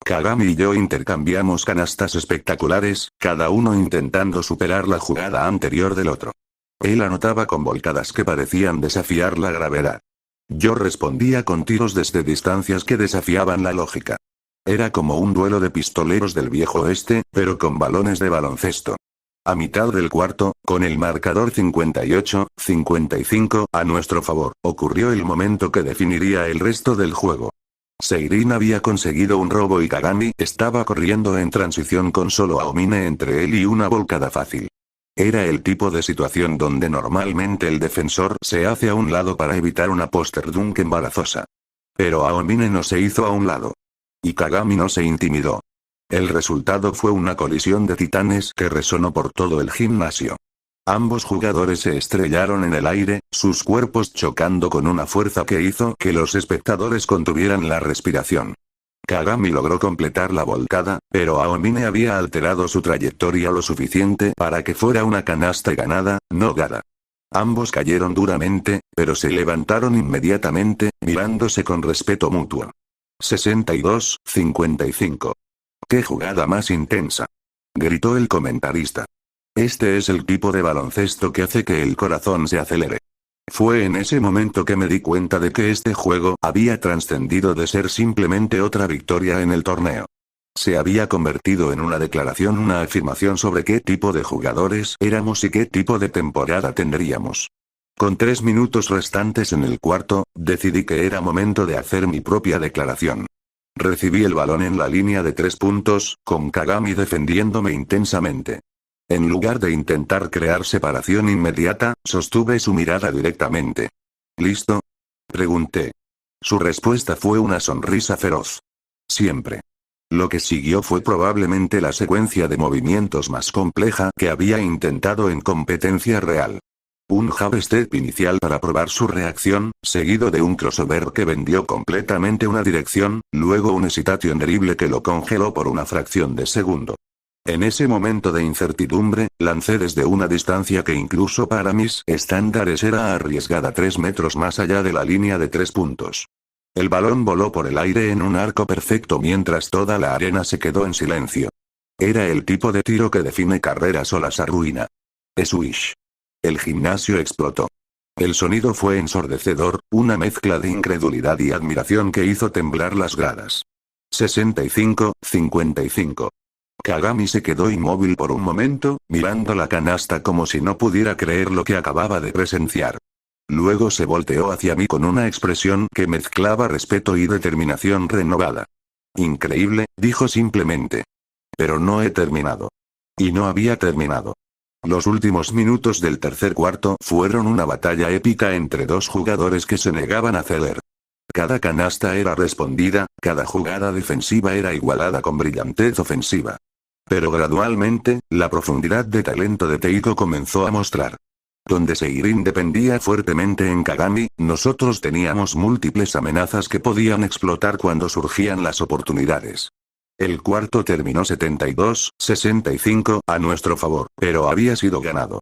Kagami y yo intercambiamos canastas espectaculares, cada uno intentando superar la jugada anterior del otro. Él anotaba con volcadas que parecían desafiar la gravedad. Yo respondía con tiros desde distancias que desafiaban la lógica. Era como un duelo de pistoleros del viejo oeste, pero con balones de baloncesto. A mitad del cuarto, con el marcador 58-55 a nuestro favor, ocurrió el momento que definiría el resto del juego. Seirin había conseguido un robo y Kagami estaba corriendo en transición con solo Aomine entre él y una volcada fácil. Era el tipo de situación donde normalmente el defensor se hace a un lado para evitar una poster dunk embarazosa. Pero Aomine no se hizo a un lado. Y Kagami no se intimidó. El resultado fue una colisión de titanes que resonó por todo el gimnasio. Ambos jugadores se estrellaron en el aire, sus cuerpos chocando con una fuerza que hizo que los espectadores contuvieran la respiración. Kagami logró completar la volcada, pero Aomine había alterado su trayectoria lo suficiente para que fuera una canasta ganada, no gada. Ambos cayeron duramente, pero se levantaron inmediatamente, mirándose con respeto mutuo. 62-55. ¡Qué jugada más intensa! Gritó el comentarista. Este es el tipo de baloncesto que hace que el corazón se acelere. Fue en ese momento que me di cuenta de que este juego había trascendido de ser simplemente otra victoria en el torneo. Se había convertido en una declaración, una afirmación sobre qué tipo de jugadores éramos y qué tipo de temporada tendríamos. Con 3 minutos restantes en el cuarto, decidí que era momento de hacer mi propia declaración. Recibí el balón en la línea de 3 puntos, con Kagami defendiéndome intensamente. En lugar de intentar crear separación inmediata, sostuve su mirada directamente. ¿Listo?, pregunté. Su respuesta fue una sonrisa feroz. Siempre. Lo que siguió fue probablemente la secuencia de movimientos más compleja que había intentado en competencia real. Un jab step inicial para probar su reacción, seguido de un crossover que vendió completamente una dirección, luego un hesitation dribble que lo congeló por una fracción de segundo. En ese momento de incertidumbre, lancé desde una distancia que incluso para mis estándares era arriesgada 3 metros más allá de la línea de 3 puntos. El balón voló por el aire en un arco perfecto mientras toda la arena se quedó en silencio. Era el tipo de tiro que define carreras o las arruina. Swish. El gimnasio explotó. El sonido fue ensordecedor, una mezcla de incredulidad y admiración que hizo temblar las gradas. 65-55. Kagami se quedó inmóvil por un momento, mirando la canasta como si no pudiera creer lo que acababa de presenciar. Luego se volteó hacia mí con una expresión que mezclaba respeto y determinación renovada. Increíble, dijo simplemente. Pero no he terminado. Y no había terminado. Los últimos minutos del tercer cuarto fueron una batalla épica entre dos jugadores que se negaban a ceder. Cada canasta era respondida, cada jugada defensiva era igualada con brillantez ofensiva. Pero gradualmente, la profundidad de talento de Teiko comenzó a mostrar. Donde Seirin dependía fuertemente en Kagami, nosotros teníamos múltiples amenazas que podían explotar cuando surgían las oportunidades. El cuarto terminó 72-65 a nuestro favor, pero había sido ganado.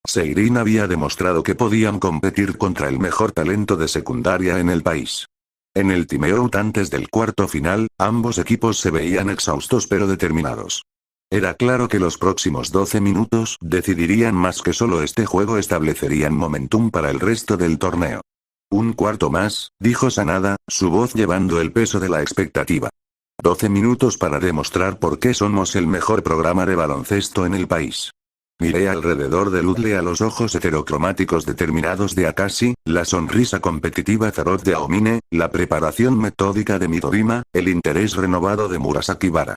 Seirin había demostrado que podían competir contra el mejor talento de secundaria en el país. En el timeout antes del cuarto final, ambos equipos se veían exhaustos pero determinados. Era claro que los próximos 12 minutos decidirían más que solo este juego establecerían momentum para el resto del torneo. Un cuarto más, dijo Sanada, su voz llevando el peso de la expectativa. 12 minutos para demostrar por qué somos el mejor programa de baloncesto en el país. Miré alrededor de Ludle a los ojos heterocromáticos determinados de Akashi, la sonrisa competitiva feroz de Aomine, la preparación metódica de Midorima, el interés renovado de Murasaki Bara.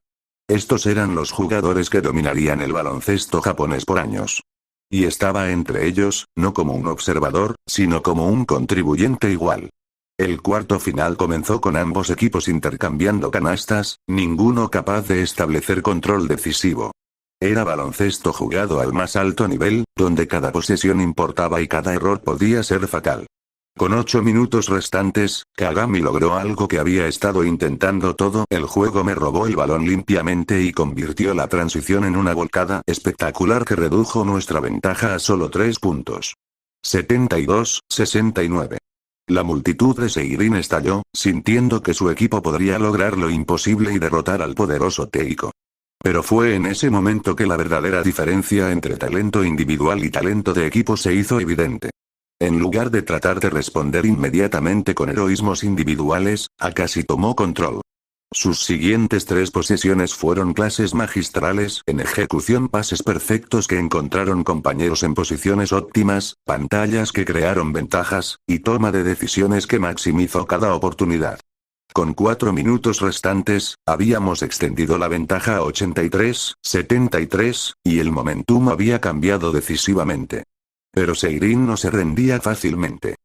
Estos eran los jugadores que dominarían el baloncesto japonés por años. Y estaba entre ellos, no como un observador, sino como un contribuyente igual. El cuarto final comenzó con ambos equipos intercambiando canastas, ninguno capaz de establecer control decisivo. Era baloncesto jugado al más alto nivel, donde cada posesión importaba y cada error podía ser fatal. Con 8 minutos restantes, Kagami logró algo que había estado intentando todo el juego, me robó el balón limpiamente y convirtió la transición en una volcada espectacular que redujo nuestra ventaja a solo 3 puntos. 72-69. La multitud de Seirin estalló, sintiendo que su equipo podría lograr lo imposible y derrotar al poderoso Teiko. Pero fue en ese momento que la verdadera diferencia entre talento individual y talento de equipo se hizo evidente. En lugar de tratar de responder inmediatamente con heroísmos individuales, Akashi tomó control. Sus siguientes 3 posesiones fueron clases magistrales en ejecución, pases perfectos que encontraron compañeros en posiciones óptimas, pantallas que crearon ventajas, y toma de decisiones que maximizó cada oportunidad. Con 4 minutos restantes, habíamos extendido la ventaja a 83-73, y el momentum había cambiado decisivamente. Pero Seirin no se rendía fácilmente.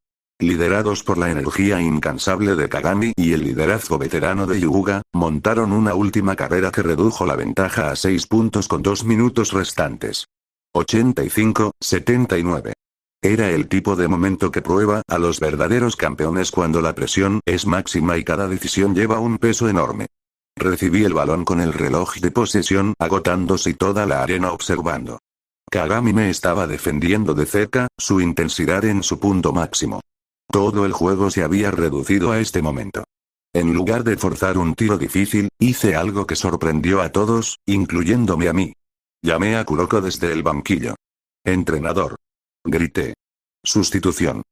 Liderados por la energía incansable de Kagami y el liderazgo veterano de Yuuga, montaron una última carrera que redujo la ventaja a 6 puntos con 2 minutos restantes. 85-79. Era el tipo de momento que prueba a los verdaderos campeones cuando la presión es máxima y cada decisión lleva un peso enorme. Recibí el balón con el reloj de posesión agotándose y toda la arena observando. Kagami me estaba defendiendo de cerca, su intensidad en su punto máximo. Todo el juego se había reducido a este momento. En lugar de forzar un tiro difícil, hice algo que sorprendió a todos, incluyéndome a mí. Llamé a Kuroko desde el banquillo. Entrenador. Grité. Sustitución.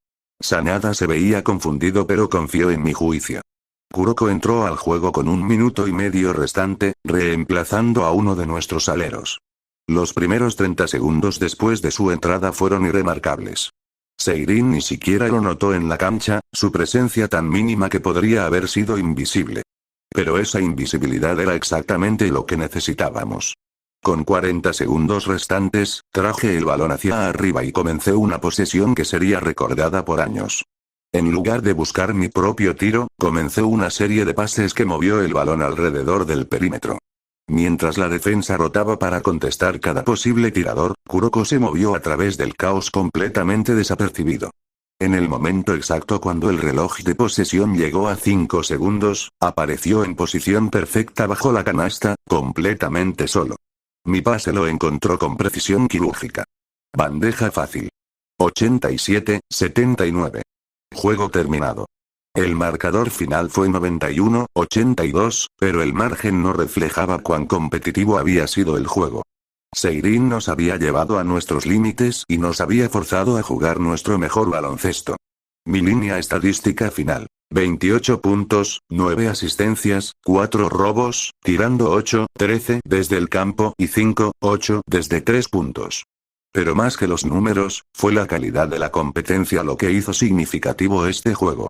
Sanada se veía confundido pero confió en mi juicio. Kuroko entró al juego con 1 minuto y medio restante, reemplazando a uno de nuestros aleros. Los primeros 30 segundos después de su entrada fueron irremarcables. Seirin ni siquiera lo notó en la cancha, su presencia tan mínima que podría haber sido invisible. Pero esa invisibilidad era exactamente lo que necesitábamos. Con 40 segundos restantes, traje el balón hacia arriba y comencé una posesión que sería recordada por años. En lugar de buscar mi propio tiro, comencé una serie de pases que movió el balón alrededor del perímetro. Mientras la defensa rotaba para contestar cada posible tirador, Kuroko se movió a través del caos completamente desapercibido. En el momento exacto cuando el reloj de posesión llegó a 5 segundos, apareció en posición perfecta bajo la canasta, completamente solo. Mi pase lo encontró con precisión quirúrgica. Bandeja fácil. 87-79. Juego terminado. El marcador final fue 91-82, pero el margen no reflejaba cuán competitivo había sido el juego. Seirin nos había llevado a nuestros límites y nos había forzado a jugar nuestro mejor baloncesto. Mi línea estadística final. 28 puntos, 9 asistencias, 4 robos, tirando 8-13 desde el campo y 5-8 desde 3 puntos. Pero más que los números, fue la calidad de la competencia lo que hizo significativo este juego.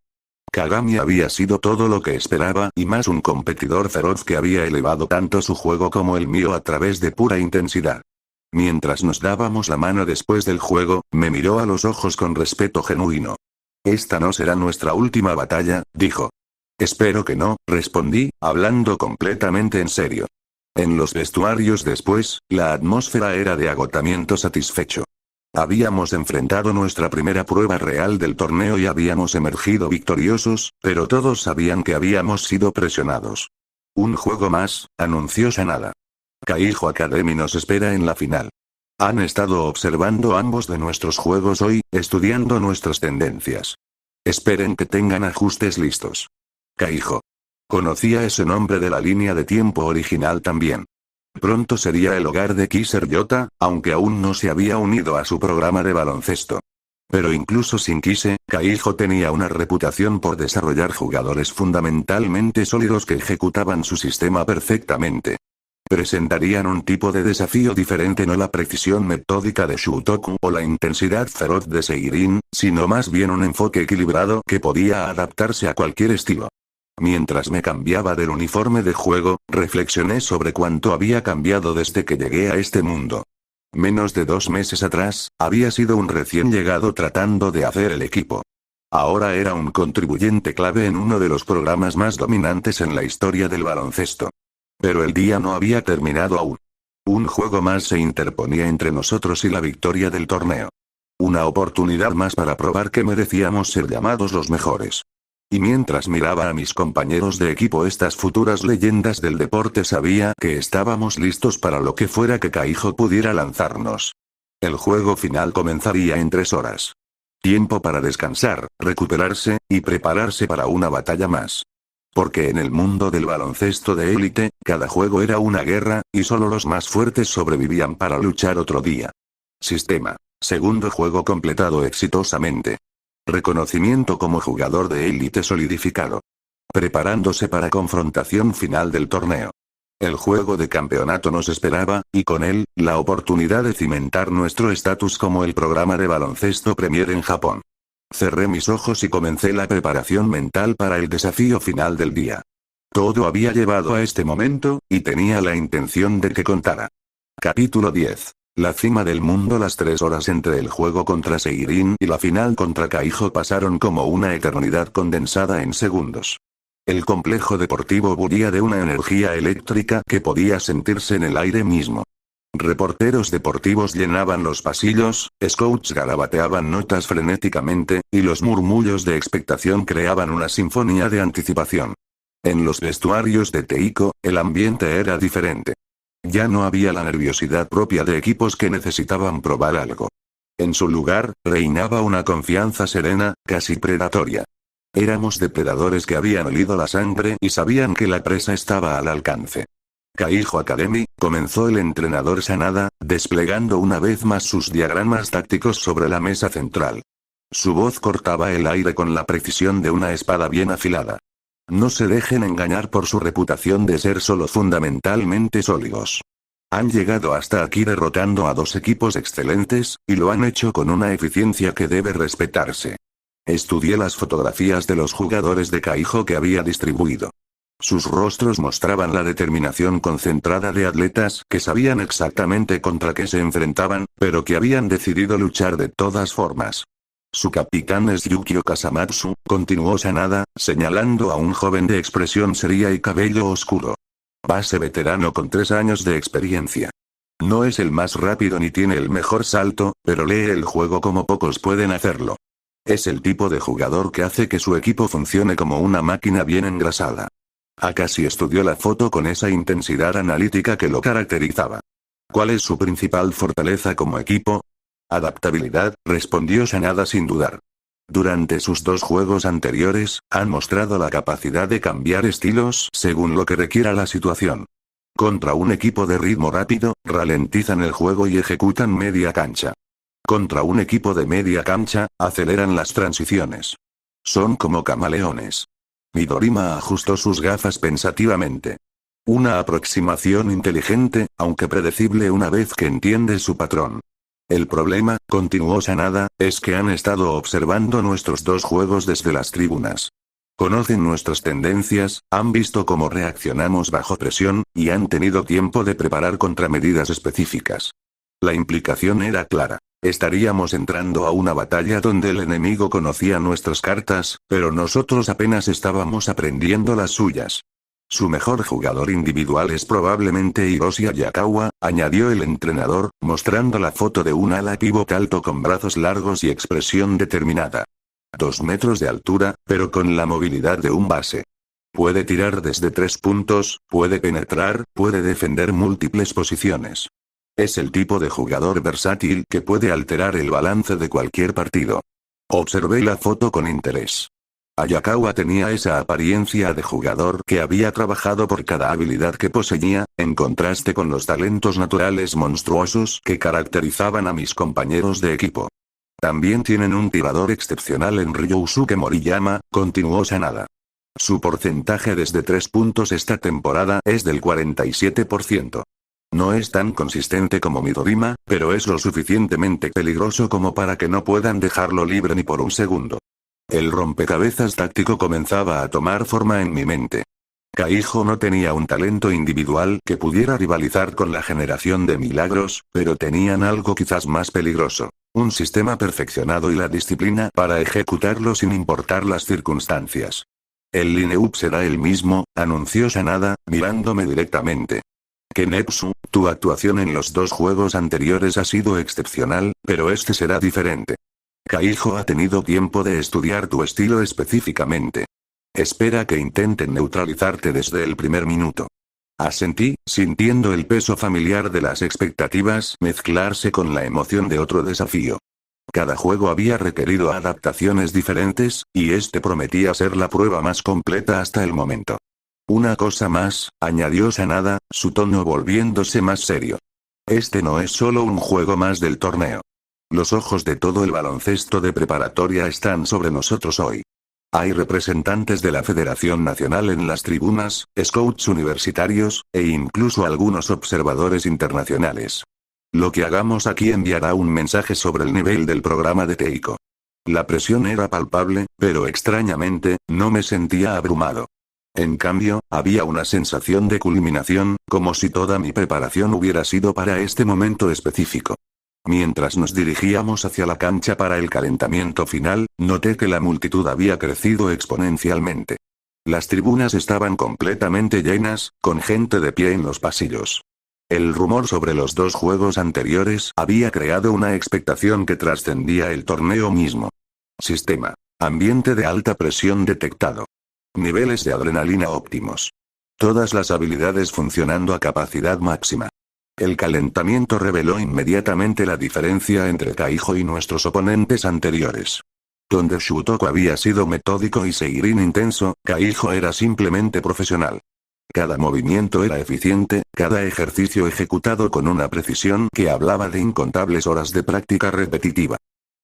Kagami había sido todo lo que esperaba y más, un competidor feroz que había elevado tanto su juego como el mío a través de pura intensidad. Mientras nos dábamos la mano después del juego, me miró a los ojos con respeto genuino. Esta no será nuestra última batalla, dijo. Espero que no, respondí, hablando completamente en serio. En los vestuarios después, la atmósfera era de agotamiento satisfecho. Habíamos enfrentado nuestra primera prueba real del torneo y habíamos emergido victoriosos, pero todos sabían que habíamos sido presionados. Un juego más, anunció Sanada. Kaijo Academy nos espera en la final. Han estado observando ambos de nuestros juegos hoy, estudiando nuestras tendencias. Esperen que tengan ajustes listos. Kaijo. Conocía ese nombre de la línea de tiempo original también. Pronto sería el hogar de Kiser Yota, aunque aún no se había unido a su programa de baloncesto. Pero incluso sin Kise, Kaijo tenía una reputación por desarrollar jugadores fundamentalmente sólidos que ejecutaban su sistema perfectamente. Presentarían un tipo de desafío diferente, no la precisión metódica de Shutoku o la intensidad feroz de Seirin, sino más bien un enfoque equilibrado que podía adaptarse a cualquier estilo. Mientras me cambiaba del uniforme de juego, reflexioné sobre cuánto había cambiado desde que llegué a este mundo. Menos de 2 meses atrás, había sido un recién llegado tratando de hacer el equipo. Ahora era un contribuyente clave en uno de los programas más dominantes en la historia del baloncesto. Pero el día no había terminado aún. Un juego más se interponía entre nosotros y la victoria del torneo. Una oportunidad más para probar que merecíamos ser llamados los mejores. Y mientras miraba a mis compañeros de equipo, estas futuras leyendas del deporte, sabía que estábamos listos para lo que fuera que Kaijo pudiera lanzarnos. El juego final comenzaría en 3 horas. Tiempo para descansar, recuperarse, y prepararse para una batalla más. Porque en el mundo del baloncesto de élite, cada juego era una guerra, y solo los más fuertes sobrevivían para luchar otro día. Sistema. Segundo juego completado exitosamente. Reconocimiento como jugador de élite solidificado. Preparándose para confrontación final del torneo. El juego de campeonato nos esperaba, y con él, la oportunidad de cimentar nuestro estatus como el programa de baloncesto Premier en Japón. Cerré mis ojos y comencé la preparación mental para el desafío final del día. Todo había llevado a este momento, y tenía la intención de que contara. Capítulo 10. La cima del mundo. Las 3 horas entre el juego contra Seirin y la final contra Kaijo pasaron como una eternidad condensada en segundos. El complejo deportivo bullía de una energía eléctrica que podía sentirse en el aire mismo. Reporteros deportivos llenaban los pasillos, scouts garabateaban notas frenéticamente, y los murmullos de expectación creaban una sinfonía de anticipación. En los vestuarios de Teiko, el ambiente era diferente. Ya no había la nerviosidad propia de equipos que necesitaban probar algo. En su lugar, reinaba una confianza serena, casi predatoria. Éramos depredadores que habían olido la sangre y sabían que la presa estaba al alcance. Kaijo Academy, comenzó el entrenador Sanada, desplegando una vez más sus diagramas tácticos sobre la mesa central. Su voz cortaba el aire con la precisión de una espada bien afilada. No se dejen engañar por su reputación de ser solo fundamentalmente sólidos. Han llegado hasta aquí derrotando a 2 equipos excelentes, y lo han hecho con una eficiencia que debe respetarse. Estudié las fotografías de los jugadores de Kaijo que había distribuido. Sus rostros mostraban la determinación concentrada de atletas que sabían exactamente contra qué se enfrentaban, pero que habían decidido luchar de todas formas. Su capitán es Yukio Kasamatsu, continuó Sanada, señalando a un joven de expresión seria y cabello oscuro. Base veterano con 3 años de experiencia. No es el más rápido ni tiene el mejor salto, pero lee el juego como pocos pueden hacerlo. Es el tipo de jugador que hace que su equipo funcione como una máquina bien engrasada. Akashi estudió la foto con esa intensidad analítica que lo caracterizaba. ¿Cuál es su principal fortaleza como equipo? Adaptabilidad, respondió Sanada sin dudar. Durante sus 2 juegos anteriores, han mostrado la capacidad de cambiar estilos según lo que requiera la situación. Contra un equipo de ritmo rápido, ralentizan el juego y ejecutan media cancha. Contra un equipo de media cancha, aceleran las transiciones. Son como camaleones. Midorima ajustó sus gafas pensativamente. Una aproximación inteligente, aunque predecible una vez que entiende su patrón. El problema, continuó Sanada, es que han estado observando nuestros 2 juegos desde las tribunas. Conocen nuestras tendencias, han visto cómo reaccionamos bajo presión, y han tenido tiempo de preparar contramedidas específicas. La implicación era clara. Estaríamos entrando a una batalla donde el enemigo conocía nuestras cartas, pero nosotros apenas estábamos aprendiendo las suyas. Su mejor jugador individual es probablemente Hiroshi Ayakawa, añadió el entrenador, mostrando la foto de un ala pívot alto con brazos largos y expresión determinada. 2 metros de altura, pero con la movilidad de un base. Puede tirar desde 3 puntos, puede penetrar, puede defender múltiples posiciones. Es el tipo de jugador versátil que puede alterar el balance de cualquier partido. Observé la foto con interés. Ayakawa tenía esa apariencia de jugador que había trabajado por cada habilidad que poseía, en contraste con los talentos naturales monstruosos que caracterizaban a mis compañeros de equipo. También tienen un tirador excepcional en Ryosuke Moriyama, continuó Sanada. Su porcentaje desde 3 puntos esta temporada es del 47%. No es tan consistente como Midorima, pero es lo suficientemente peligroso como para que no puedan dejarlo libre ni por un segundo. El rompecabezas táctico comenzaba a tomar forma en mi mente. Kaijo no tenía un talento individual que pudiera rivalizar con la generación de milagros, pero tenían algo quizás más peligroso. Un sistema perfeccionado y la disciplina para ejecutarlo sin importar las circunstancias. El line-up será el mismo, anunció Sanada, mirándome directamente. Kenetsu, tu actuación en los 2 juegos anteriores ha sido excepcional, pero este será diferente. Kaijo ha tenido tiempo de estudiar tu estilo específicamente. Espera que intenten neutralizarte desde el primer minuto. Asentí, sintiendo el peso familiar de las expectativas mezclarse con la emoción de otro desafío. Cada juego había requerido adaptaciones diferentes, y este prometía ser la prueba más completa hasta el momento. Una cosa más, añadió Sanada, su tono volviéndose más serio. Este no es solo un juego más del torneo. Los ojos de todo el baloncesto de preparatoria están sobre nosotros hoy. Hay representantes de la Federación Nacional en las tribunas, scouts universitarios, e incluso algunos observadores internacionales. Lo que hagamos aquí enviará un mensaje sobre el nivel del programa de Teiko. La presión era palpable, pero extrañamente, no me sentía abrumado. En cambio, había una sensación de culminación, como si toda mi preparación hubiera sido para este momento específico. Mientras nos dirigíamos hacia la cancha para el calentamiento final, noté que la multitud había crecido exponencialmente. Las tribunas estaban completamente llenas, con gente de pie en los pasillos. El rumor sobre los 2 juegos anteriores había creado una expectación que trascendía el torneo mismo. Sistema. Ambiente de alta presión detectado. Niveles de adrenalina óptimos. Todas las habilidades funcionando a capacidad máxima. El calentamiento reveló inmediatamente la diferencia entre Kaijo y nuestros oponentes anteriores. Donde Shutoko había sido metódico y Seirin intenso, Kaijo era simplemente profesional. Cada movimiento era eficiente, cada ejercicio ejecutado con una precisión que hablaba de incontables horas de práctica repetitiva.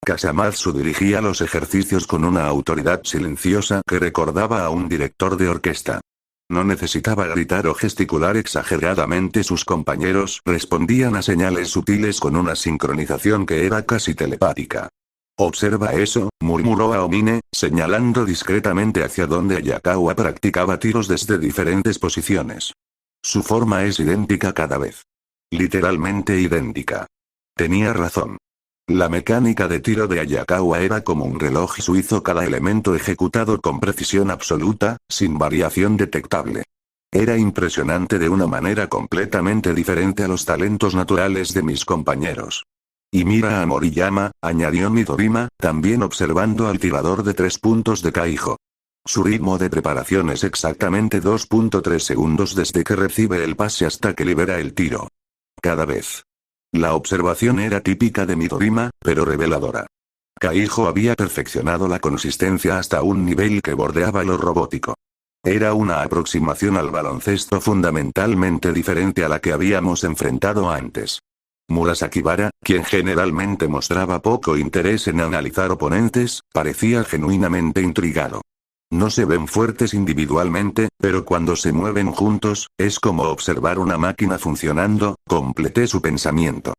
Kasamatsu dirigía los ejercicios con una autoridad silenciosa que recordaba a un director de orquesta. No necesitaba gritar o gesticular exageradamente, sus compañeros respondían a señales sutiles con una sincronización que era casi telepática. Observa eso, murmuró Aomine, señalando discretamente hacia donde Ayakawa practicaba tiros desde diferentes posiciones. Su forma es idéntica cada vez. Literalmente idéntica. Tenía razón. La mecánica de tiro de Ayakawa era como un reloj suizo, cada elemento ejecutado con precisión absoluta, sin variación detectable. Era impresionante de una manera completamente diferente a los talentos naturales de mis compañeros. Y mira a Moriyama, añadió Midorima, también observando al tirador de 3 puntos de Kaijo. Su ritmo de preparación es exactamente 2.3 segundos desde que recibe el pase hasta que libera el tiro. Cada vez. La observación era típica de Midorima, pero reveladora. Kaijo había perfeccionado la consistencia hasta un nivel que bordeaba lo robótico. Era una aproximación al baloncesto fundamentalmente diferente a la que habíamos enfrentado antes. Murasakibara, quien generalmente mostraba poco interés en analizar oponentes, parecía genuinamente intrigado. No se ven fuertes individualmente, pero cuando se mueven juntos, es como observar una máquina funcionando, completé su pensamiento.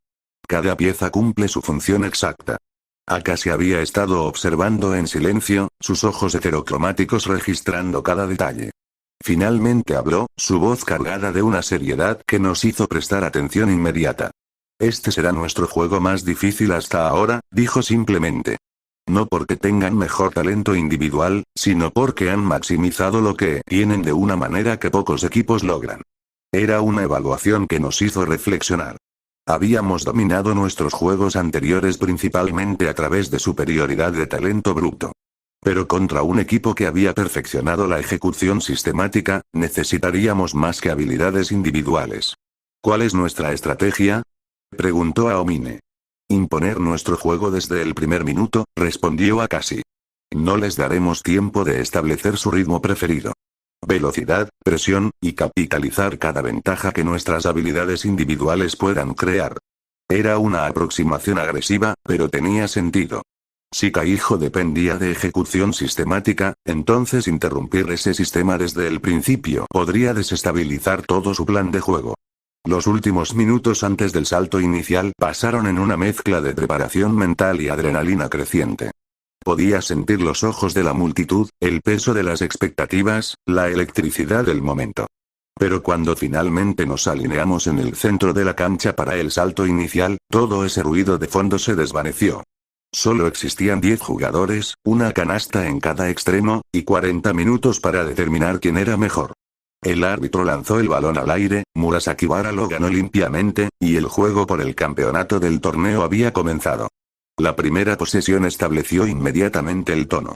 Cada pieza cumple su función exacta. Akashi había estado observando en silencio, sus ojos heterocromáticos registrando cada detalle. Finalmente habló, su voz cargada de una seriedad que nos hizo prestar atención inmediata. Este será nuestro juego más difícil hasta ahora, dijo simplemente. No porque tengan mejor talento individual, sino porque han maximizado lo que tienen de una manera que pocos equipos logran. Era una evaluación que nos hizo reflexionar. Habíamos dominado nuestros juegos anteriores principalmente a través de superioridad de talento bruto. Pero contra un equipo que había perfeccionado la ejecución sistemática, necesitaríamos más que habilidades individuales. ¿Cuál es nuestra estrategia?, preguntó Aomine. Imponer nuestro juego desde el primer minuto, respondió Akashi. No les daremos tiempo de establecer su ritmo preferido. Velocidad, presión, y capitalizar cada ventaja que nuestras habilidades individuales puedan crear. Era una aproximación agresiva, pero tenía sentido. Si Kaijo dependía de ejecución sistemática, entonces interrumpir ese sistema desde el principio podría desestabilizar todo su plan de juego. Los últimos minutos antes del salto inicial pasaron en una mezcla de preparación mental y adrenalina creciente. Podía sentir los ojos de la multitud, el peso de las expectativas, la electricidad del momento. Pero cuando finalmente nos alineamos en el centro de la cancha para el salto inicial, todo ese ruido de fondo se desvaneció. Solo existían 10 jugadores, una canasta en cada extremo, y 40 minutos para determinar quién era mejor. El árbitro lanzó el balón al aire, Murasakiwara lo ganó limpiamente, y el juego por el campeonato del torneo había comenzado. La primera posesión estableció inmediatamente el tono.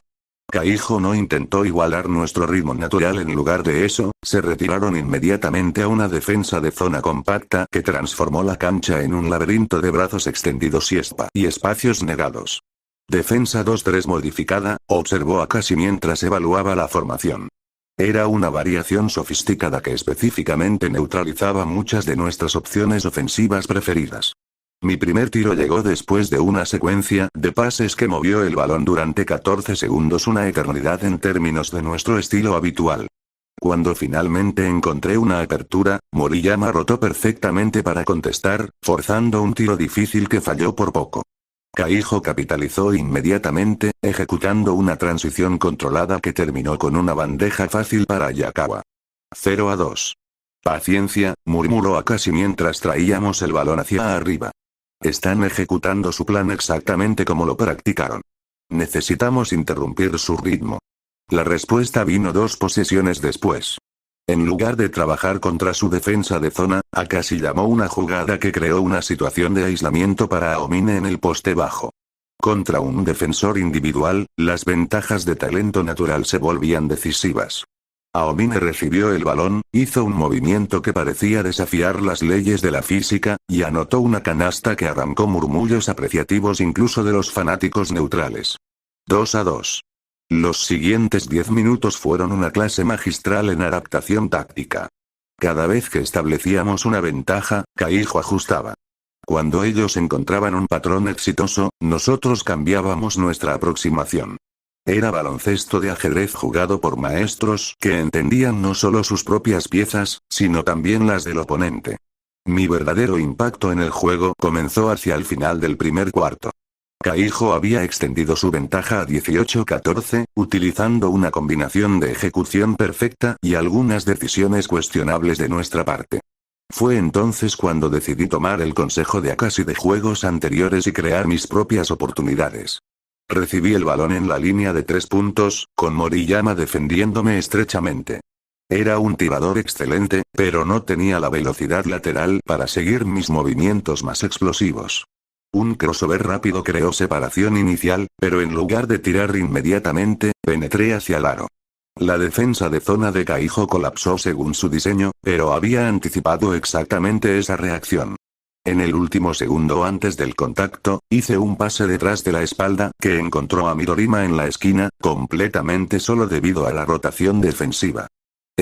Kaijo no intentó igualar nuestro ritmo natural, en lugar de eso, se retiraron inmediatamente a una defensa de zona compacta que transformó la cancha en un laberinto de brazos extendidos y espacios negados. Defensa 2-3 modificada, observó Akashi mientras evaluaba la formación. Era una variación sofisticada que específicamente neutralizaba muchas de nuestras opciones ofensivas preferidas. Mi primer tiro llegó después de una secuencia de pases que movió el balón durante 14 segundos, una eternidad en términos de nuestro estilo habitual. Cuando finalmente encontré una apertura, Moriyama rotó perfectamente para contestar, forzando un tiro difícil que falló por poco. Kaijo capitalizó inmediatamente, ejecutando una transición controlada que terminó con una bandeja fácil para Ayakawa. 0-2. Paciencia, murmuró Akashi mientras traíamos el balón hacia arriba. Están ejecutando su plan exactamente como lo practicaron. Necesitamos interrumpir su ritmo. La respuesta vino 2 posesiones después. En lugar de trabajar contra su defensa de zona, Akashi llamó una jugada que creó una situación de aislamiento para Aomine en el poste bajo. Contra un defensor individual, las ventajas de talento natural se volvían decisivas. Aomine recibió el balón, hizo un movimiento que parecía desafiar las leyes de la física, y anotó una canasta que arrancó murmullos apreciativos incluso de los fanáticos neutrales. 2-2. Los siguientes 10 minutos fueron una clase magistral en adaptación táctica. Cada vez que establecíamos una ventaja, Kaijo ajustaba. Cuando ellos encontraban un patrón exitoso, nosotros cambiábamos nuestra aproximación. Era baloncesto de ajedrez jugado por maestros que entendían no solo sus propias piezas, sino también las del oponente. Mi verdadero impacto en el juego comenzó hacia el final del primer cuarto. Kaijo había extendido su ventaja a 18-14, utilizando una combinación de ejecución perfecta y algunas decisiones cuestionables de nuestra parte. Fue entonces cuando decidí tomar el consejo de Akashi de juegos anteriores y crear mis propias oportunidades. Recibí el balón en la línea de 3 puntos, con Moriyama defendiéndome estrechamente. Era un tirador excelente, pero no tenía la velocidad lateral para seguir mis movimientos más explosivos. Un crossover rápido creó separación inicial, pero en lugar de tirar inmediatamente, penetré hacia el aro. La defensa de zona de Kaijo colapsó según su diseño, pero había anticipado exactamente esa reacción. En el último segundo antes del contacto, hice un pase detrás de la espalda que encontró a Midorima en la esquina, completamente solo debido a la rotación defensiva.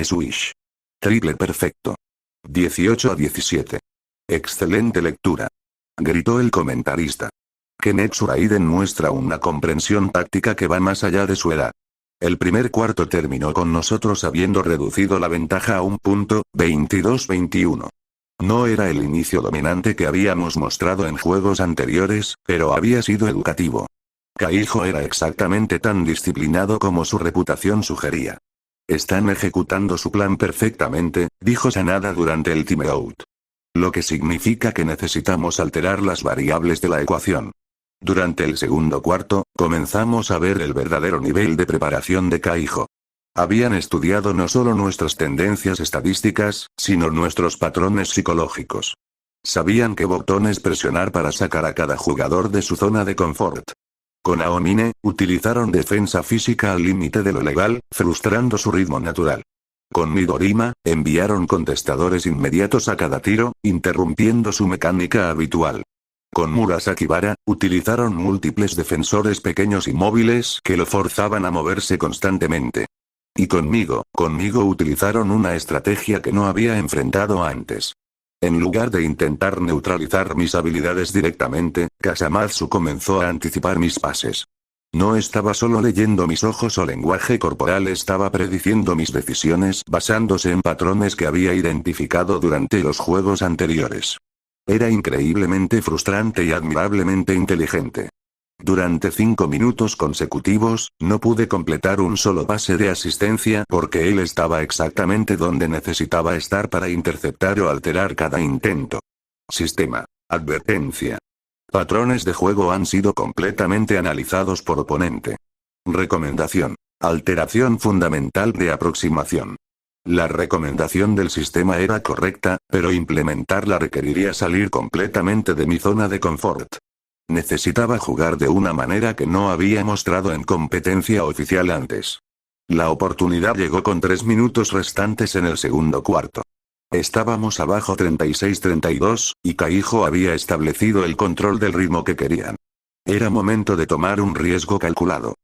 Swish. Triple perfecto. 18-17. Excelente lectura, gritó el comentarista. Kenetsu Raiden muestra una comprensión táctica que va más allá de su edad. El primer cuarto terminó con nosotros habiendo reducido la ventaja a un punto, 22-21. No era el inicio dominante que habíamos mostrado en juegos anteriores, pero había sido educativo. Kaijo era exactamente tan disciplinado como su reputación sugería. Están ejecutando su plan perfectamente, dijo Sanada durante el timeout. Lo que significa que necesitamos alterar las variables de la ecuación. Durante el segundo cuarto, comenzamos a ver el verdadero nivel de preparación de Kaijo. Habían estudiado no solo nuestras tendencias estadísticas, sino nuestros patrones psicológicos. Sabían qué botones presionar para sacar a cada jugador de su zona de confort. Con Aomine, utilizaron defensa física al límite de lo legal, frustrando su ritmo natural. Con Midorima, enviaron contestadores inmediatos a cada tiro, interrumpiendo su mecánica habitual. Con Murasakibara, utilizaron múltiples defensores pequeños y móviles que lo forzaban a moverse constantemente. Y conmigo utilizaron una estrategia que no había enfrentado antes. En lugar de intentar neutralizar mis habilidades directamente, Kasamatsu comenzó a anticipar mis pases. No estaba solo leyendo mis ojos o lenguaje corporal, estaba prediciendo mis decisiones basándose en patrones que había identificado durante los juegos anteriores. Era increíblemente frustrante y admirablemente inteligente. Durante 5 minutos consecutivos, no pude completar un solo pase de asistencia porque él estaba exactamente donde necesitaba estar para interceptar o alterar cada intento. Sistema. Advertencia. Patrones de juego han sido completamente analizados por oponente. Recomendación. Alteración fundamental de aproximación. La recomendación del sistema era correcta, pero implementarla requeriría salir completamente de mi zona de confort. Necesitaba jugar de una manera que no había mostrado en competencia oficial antes. La oportunidad llegó con 3 minutos restantes en el segundo cuarto. Estábamos abajo 36-32, y Kaijo había establecido el control del ritmo que querían. Era momento de tomar un riesgo calculado.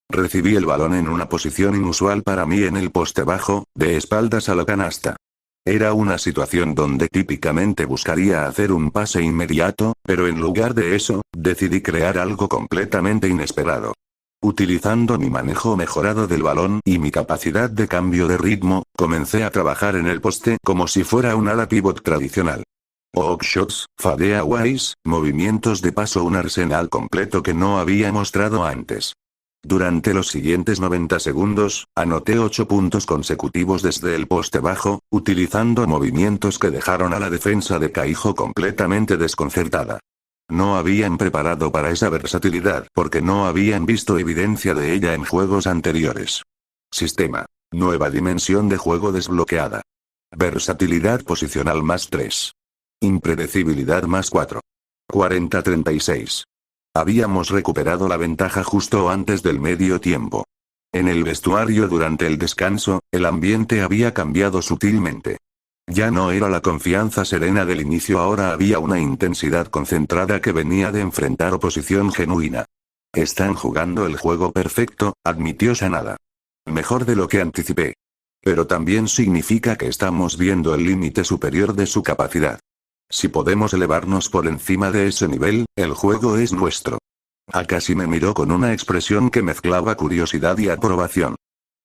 Recibí el balón en una posición inusual para mí en el poste bajo, de espaldas a la canasta. Era una situación donde típicamente buscaría hacer un pase inmediato, pero en lugar de eso, decidí crear algo completamente inesperado. Utilizando mi manejo mejorado del balón y mi capacidad de cambio de ritmo, comencé a trabajar en el poste como si fuera un ala pivot tradicional. Hook-shots, fadeaways, movimientos de paso, un arsenal completo que no había mostrado antes. Durante los siguientes 90 segundos, anoté 8 puntos consecutivos desde el poste bajo, utilizando movimientos que dejaron a la defensa de Kaijo completamente desconcertada. No habían preparado para esa versatilidad porque no habían visto evidencia de ella en juegos anteriores. Sistema. Nueva dimensión de juego desbloqueada. Versatilidad posicional +3. Impredecibilidad +4. 40-36. Habíamos recuperado la ventaja justo antes del medio tiempo. En el vestuario durante el descanso, el ambiente había cambiado sutilmente. Ya no era la confianza serena del inicio, ahora había una intensidad concentrada que venía de enfrentar oposición genuina. Están jugando el juego perfecto, admitió Sanada. Mejor de lo que anticipé. Pero también significa que estamos viendo el límite superior de su capacidad. Si podemos elevarnos por encima de ese nivel, el juego es nuestro. Akashi me miró con una expresión que mezclaba curiosidad y aprobación.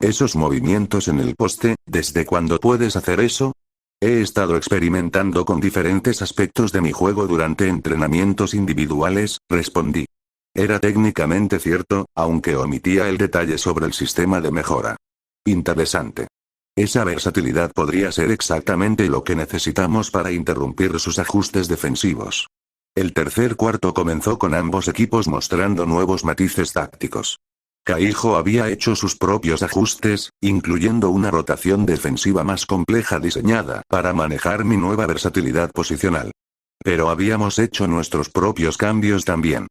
Esos movimientos en el poste, ¿desde cuándo puedes hacer eso? He estado experimentando con diferentes aspectos de mi juego durante entrenamientos individuales, respondí. Era técnicamente cierto, aunque omitía el detalle sobre el sistema de mejora. Interesante. Esa versatilidad podría ser exactamente lo que necesitamos para interrumpir sus ajustes defensivos. El tercer cuarto comenzó con ambos equipos mostrando nuevos matices tácticos. Kaijo había hecho sus propios ajustes, incluyendo una rotación defensiva más compleja diseñada para manejar mi nueva versatilidad posicional. Pero habíamos hecho nuestros propios cambios también.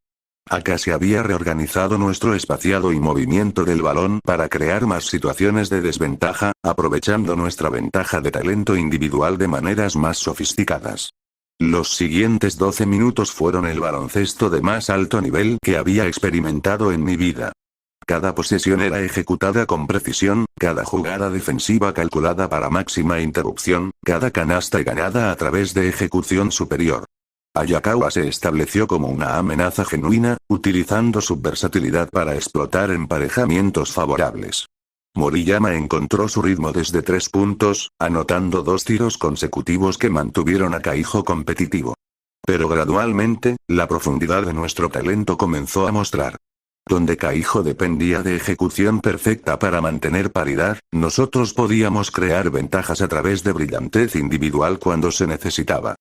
Akashi había reorganizado nuestro espaciado y movimiento del balón para crear más situaciones de desventaja, aprovechando nuestra ventaja de talento individual de maneras más sofisticadas. Los siguientes 12 minutos fueron el baloncesto de más alto nivel que había experimentado en mi vida. Cada posesión era ejecutada con precisión, cada jugada defensiva calculada para máxima interrupción, cada canasta ganada a través de ejecución superior. Ayakawa se estableció como una amenaza genuina, utilizando su versatilidad para explotar emparejamientos favorables. Moriyama encontró su ritmo desde 3 puntos, anotando 2 tiros consecutivos que mantuvieron a Kaijo competitivo. Pero gradualmente, la profundidad de nuestro talento comenzó a mostrar. Donde Kaijo dependía de ejecución perfecta para mantener paridad, nosotros podíamos crear ventajas a través de brillantez individual cuando se necesitaba.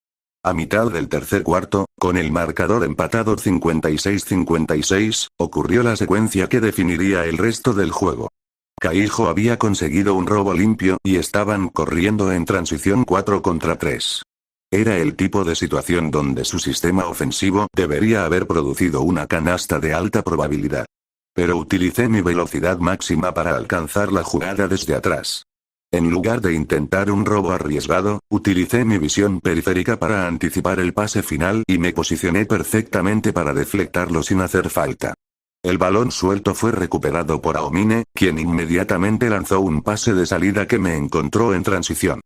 A mitad del tercer cuarto, con el marcador empatado 56-56, ocurrió la secuencia que definiría el resto del juego. Kaijo había conseguido un robo limpio y estaban corriendo en transición 4 contra 3. Era el tipo de situación donde su sistema ofensivo debería haber producido una canasta de alta probabilidad. Pero utilicé mi velocidad máxima para alcanzar la jugada desde atrás. En lugar de intentar un robo arriesgado, utilicé mi visión periférica para anticipar el pase final y me posicioné perfectamente para deflectarlo sin hacer falta. El balón suelto fue recuperado por Aomine, quien inmediatamente lanzó un pase de salida que me encontró en transición.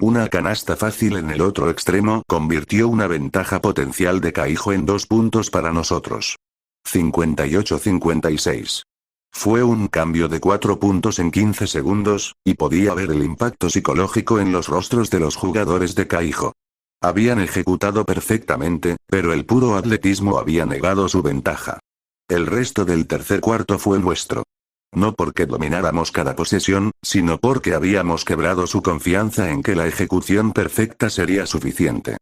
Una canasta fácil en el otro extremo convirtió una ventaja potencial de Kaijo en 2 puntos para nosotros. 58-56. Fue un cambio de 4 puntos en 15 segundos, y podía ver el impacto psicológico en los rostros de los jugadores de Kaijo. Habían ejecutado perfectamente, pero el puro atletismo había negado su ventaja. El resto del tercer cuarto fue nuestro. No porque domináramos cada posesión, sino porque habíamos quebrado su confianza en que la ejecución perfecta sería suficiente.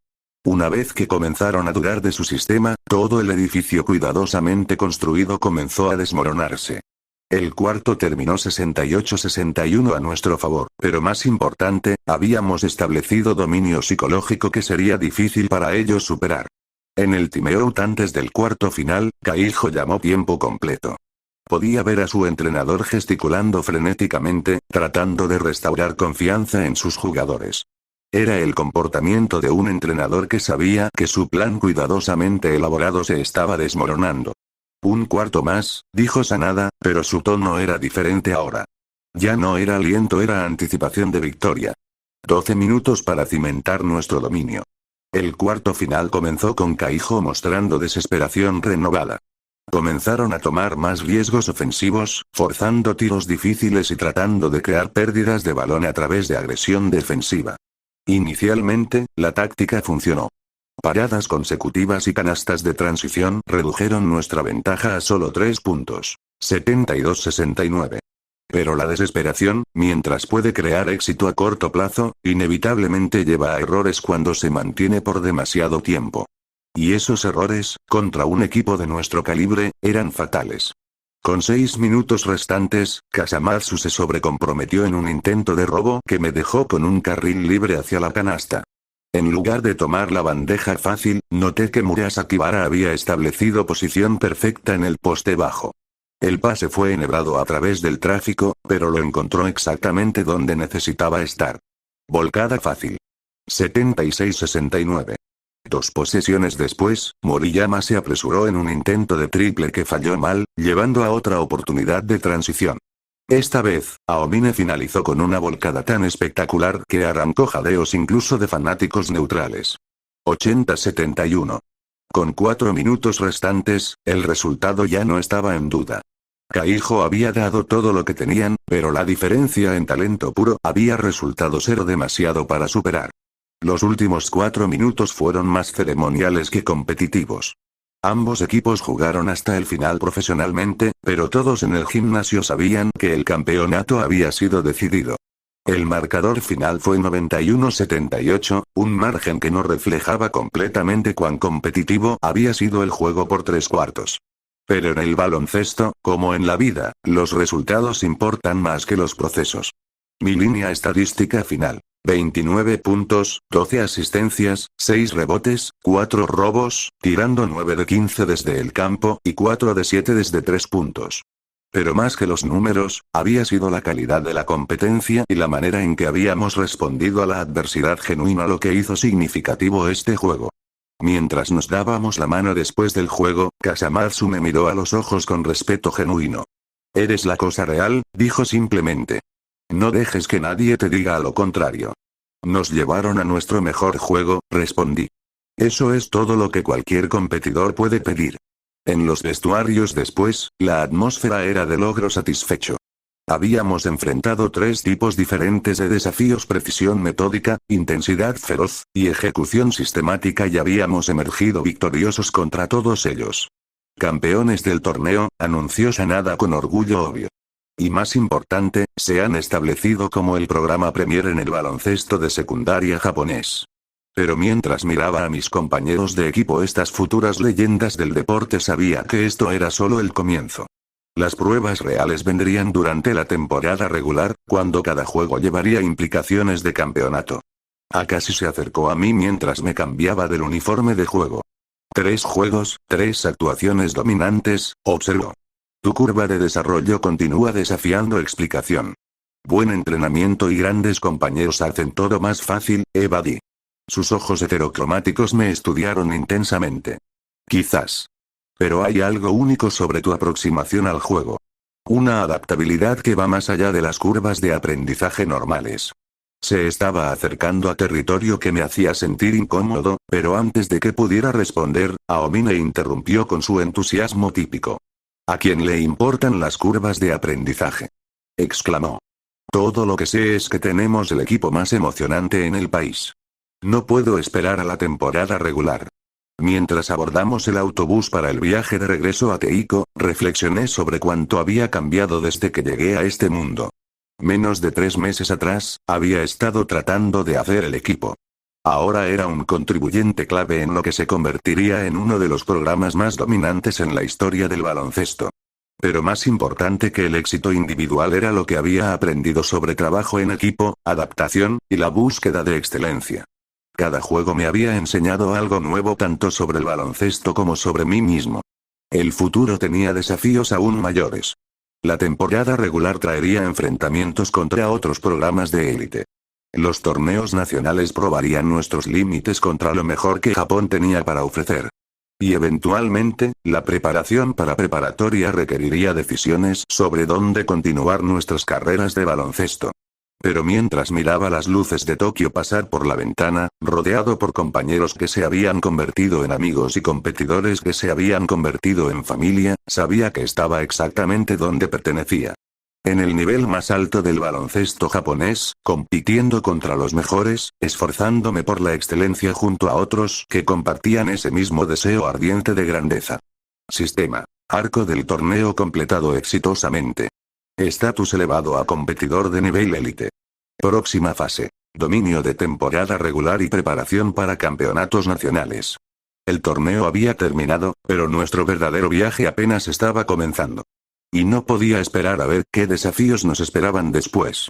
Una vez que comenzaron a dudar de su sistema, todo el edificio cuidadosamente construido comenzó a desmoronarse. El cuarto terminó 68-61 a nuestro favor, pero más importante, habíamos establecido dominio psicológico que sería difícil para ellos superar. En el timeout antes del cuarto final, Kaijo llamó tiempo completo. Podía ver a su entrenador gesticulando frenéticamente, tratando de restaurar confianza en sus jugadores. Era el comportamiento de un entrenador que sabía que su plan cuidadosamente elaborado se estaba desmoronando. Un cuarto más, dijo Sanada, pero su tono era diferente ahora. Ya no era aliento, era anticipación de victoria. 12 minutos para cimentar nuestro dominio. El cuarto final comenzó con Kaijo mostrando desesperación renovada. Comenzaron a tomar más riesgos ofensivos, forzando tiros difíciles y tratando de crear pérdidas de balón a través de agresión defensiva. Inicialmente, la táctica funcionó. Paradas consecutivas y canastas de transición redujeron nuestra ventaja a solo 3 puntos. 72-69. Pero la desesperación, mientras puede crear éxito a corto plazo, inevitablemente lleva a errores cuando se mantiene por demasiado tiempo. Y esos errores, contra un equipo de nuestro calibre, eran fatales. Con 6 minutos restantes, Kasamatsu se sobrecomprometió en un intento de robo que me dejó con un carril libre hacia la canasta. En lugar de tomar la bandeja fácil, noté que Murasakibara había establecido posición perfecta en el poste bajo. El pase fue enhebrado a través del tráfico, pero lo encontró exactamente donde necesitaba estar. Volcada fácil. 76-69. 2 posesiones después, Moriyama se apresuró en un intento de triple que falló mal, llevando a otra oportunidad de transición. Esta vez, Aomine finalizó con una volcada tan espectacular que arrancó jadeos incluso de fanáticos neutrales. 80-71. Con 4 minutos restantes, el resultado ya no estaba en duda. Kaijo había dado todo lo que tenían, pero la diferencia en talento puro había resultado ser demasiado para superar. Los últimos 4 minutos fueron más ceremoniales que competitivos. Ambos equipos jugaron hasta el final profesionalmente, pero todos en el gimnasio sabían que el campeonato había sido decidido. El marcador final fue 91-78, un margen que no reflejaba completamente cuán competitivo había sido el juego por 3 cuartos. Pero en el baloncesto, como en la vida, los resultados importan más que los procesos. Mi línea estadística final. 29 puntos, 12 asistencias, 6 rebotes, 4 robos, tirando 9 de 15 desde el campo y 4 de 7 desde 3 puntos. Pero más que los números, había sido la calidad de la competencia y la manera en que habíamos respondido a la adversidad genuina lo que hizo significativo este juego. Mientras nos dábamos la mano después del juego, Kasamatsu me miró a los ojos con respeto genuino. «Eres la cosa real», dijo simplemente. «No dejes que nadie te diga lo contrario». «Nos llevaron a nuestro mejor juego», respondí. «Eso es todo lo que cualquier competidor puede pedir». En los vestuarios después, la atmósfera era de logro satisfecho. Habíamos enfrentado 3 tipos diferentes de desafíos: precisión metódica, intensidad feroz, y ejecución sistemática, y habíamos emergido victoriosos contra todos ellos. «Campeones del torneo», anunció Sanada con orgullo obvio. Y más importante, se han establecido como el programa premier en el baloncesto de secundaria japonés. Pero mientras miraba a mis compañeros de equipo, estas futuras leyendas del deporte, sabía que esto era solo el comienzo. Las pruebas reales vendrían durante la temporada regular, cuando cada juego llevaría implicaciones de campeonato. Akashi se acercó a mí mientras me cambiaba del uniforme de juego. 3 juegos, 3 actuaciones dominantes, observó. Tu curva de desarrollo continúa desafiando explicación. Buen entrenamiento y grandes compañeros hacen todo más fácil, evadí. Sus ojos heterocromáticos me estudiaron intensamente. Quizás. Pero hay algo único sobre tu aproximación al juego. Una adaptabilidad que va más allá de las curvas de aprendizaje normales. Se estaba acercando a territorio que me hacía sentir incómodo, pero antes de que pudiera responder, Aomi me interrumpió con su entusiasmo típico. ¿A quién le importan las curvas de aprendizaje?, exclamó. Todo lo que sé es que tenemos el equipo más emocionante en el país. No puedo esperar a la temporada regular. Mientras abordamos el autobús para el viaje de regreso a Teiko, reflexioné sobre cuánto había cambiado desde que llegué a este mundo. Menos de 3 meses atrás, había estado tratando de hacer el equipo. Ahora era un contribuyente clave en lo que se convertiría en uno de los programas más dominantes en la historia del baloncesto. Pero más importante que el éxito individual era lo que había aprendido sobre trabajo en equipo, adaptación, y la búsqueda de excelencia. Cada juego me había enseñado algo nuevo tanto sobre el baloncesto como sobre mí mismo. El futuro tenía desafíos aún mayores. La temporada regular traería enfrentamientos contra otros programas de élite. Los torneos nacionales probarían nuestros límites contra lo mejor que Japón tenía para ofrecer. Y eventualmente, la preparación para preparatoria requeriría decisiones sobre dónde continuar nuestras carreras de baloncesto. Pero mientras miraba las luces de Tokio pasar por la ventana, rodeado por compañeros que se habían convertido en amigos y competidores que se habían convertido en familia, sabía que estaba exactamente donde pertenecía. En el nivel más alto del baloncesto japonés, compitiendo contra los mejores, esforzándome por la excelencia junto a otros que compartían ese mismo deseo ardiente de grandeza. Sistema. Arco del torneo completado exitosamente. Estatus elevado a competidor de nivel élite. Próxima fase. Dominio de temporada regular y preparación para campeonatos nacionales. El torneo había terminado, pero nuestro verdadero viaje apenas estaba comenzando. Y no podía esperar a ver qué desafíos nos esperaban después.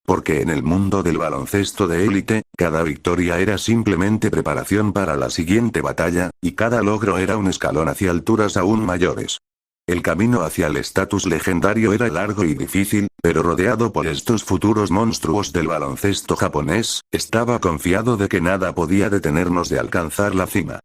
Porque en el mundo del baloncesto de élite, cada victoria era simplemente preparación para la siguiente batalla, y cada logro era un escalón hacia alturas aún mayores. El camino hacia el estatus legendario era largo y difícil, pero rodeado por estos futuros monstruos del baloncesto japonés, estaba confiado de que nada podía detenernos de alcanzar la cima.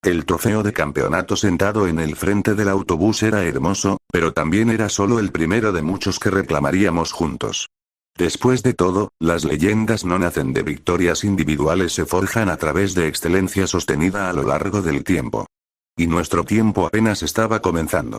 El trofeo de campeonato sentado en el frente del autobús era hermoso, pero también era solo el primero de muchos que reclamaríamos juntos. Después de todo, las leyendas no nacen de victorias individuales, se forjan a través de excelencia sostenida a lo largo del tiempo. Y nuestro tiempo apenas estaba comenzando.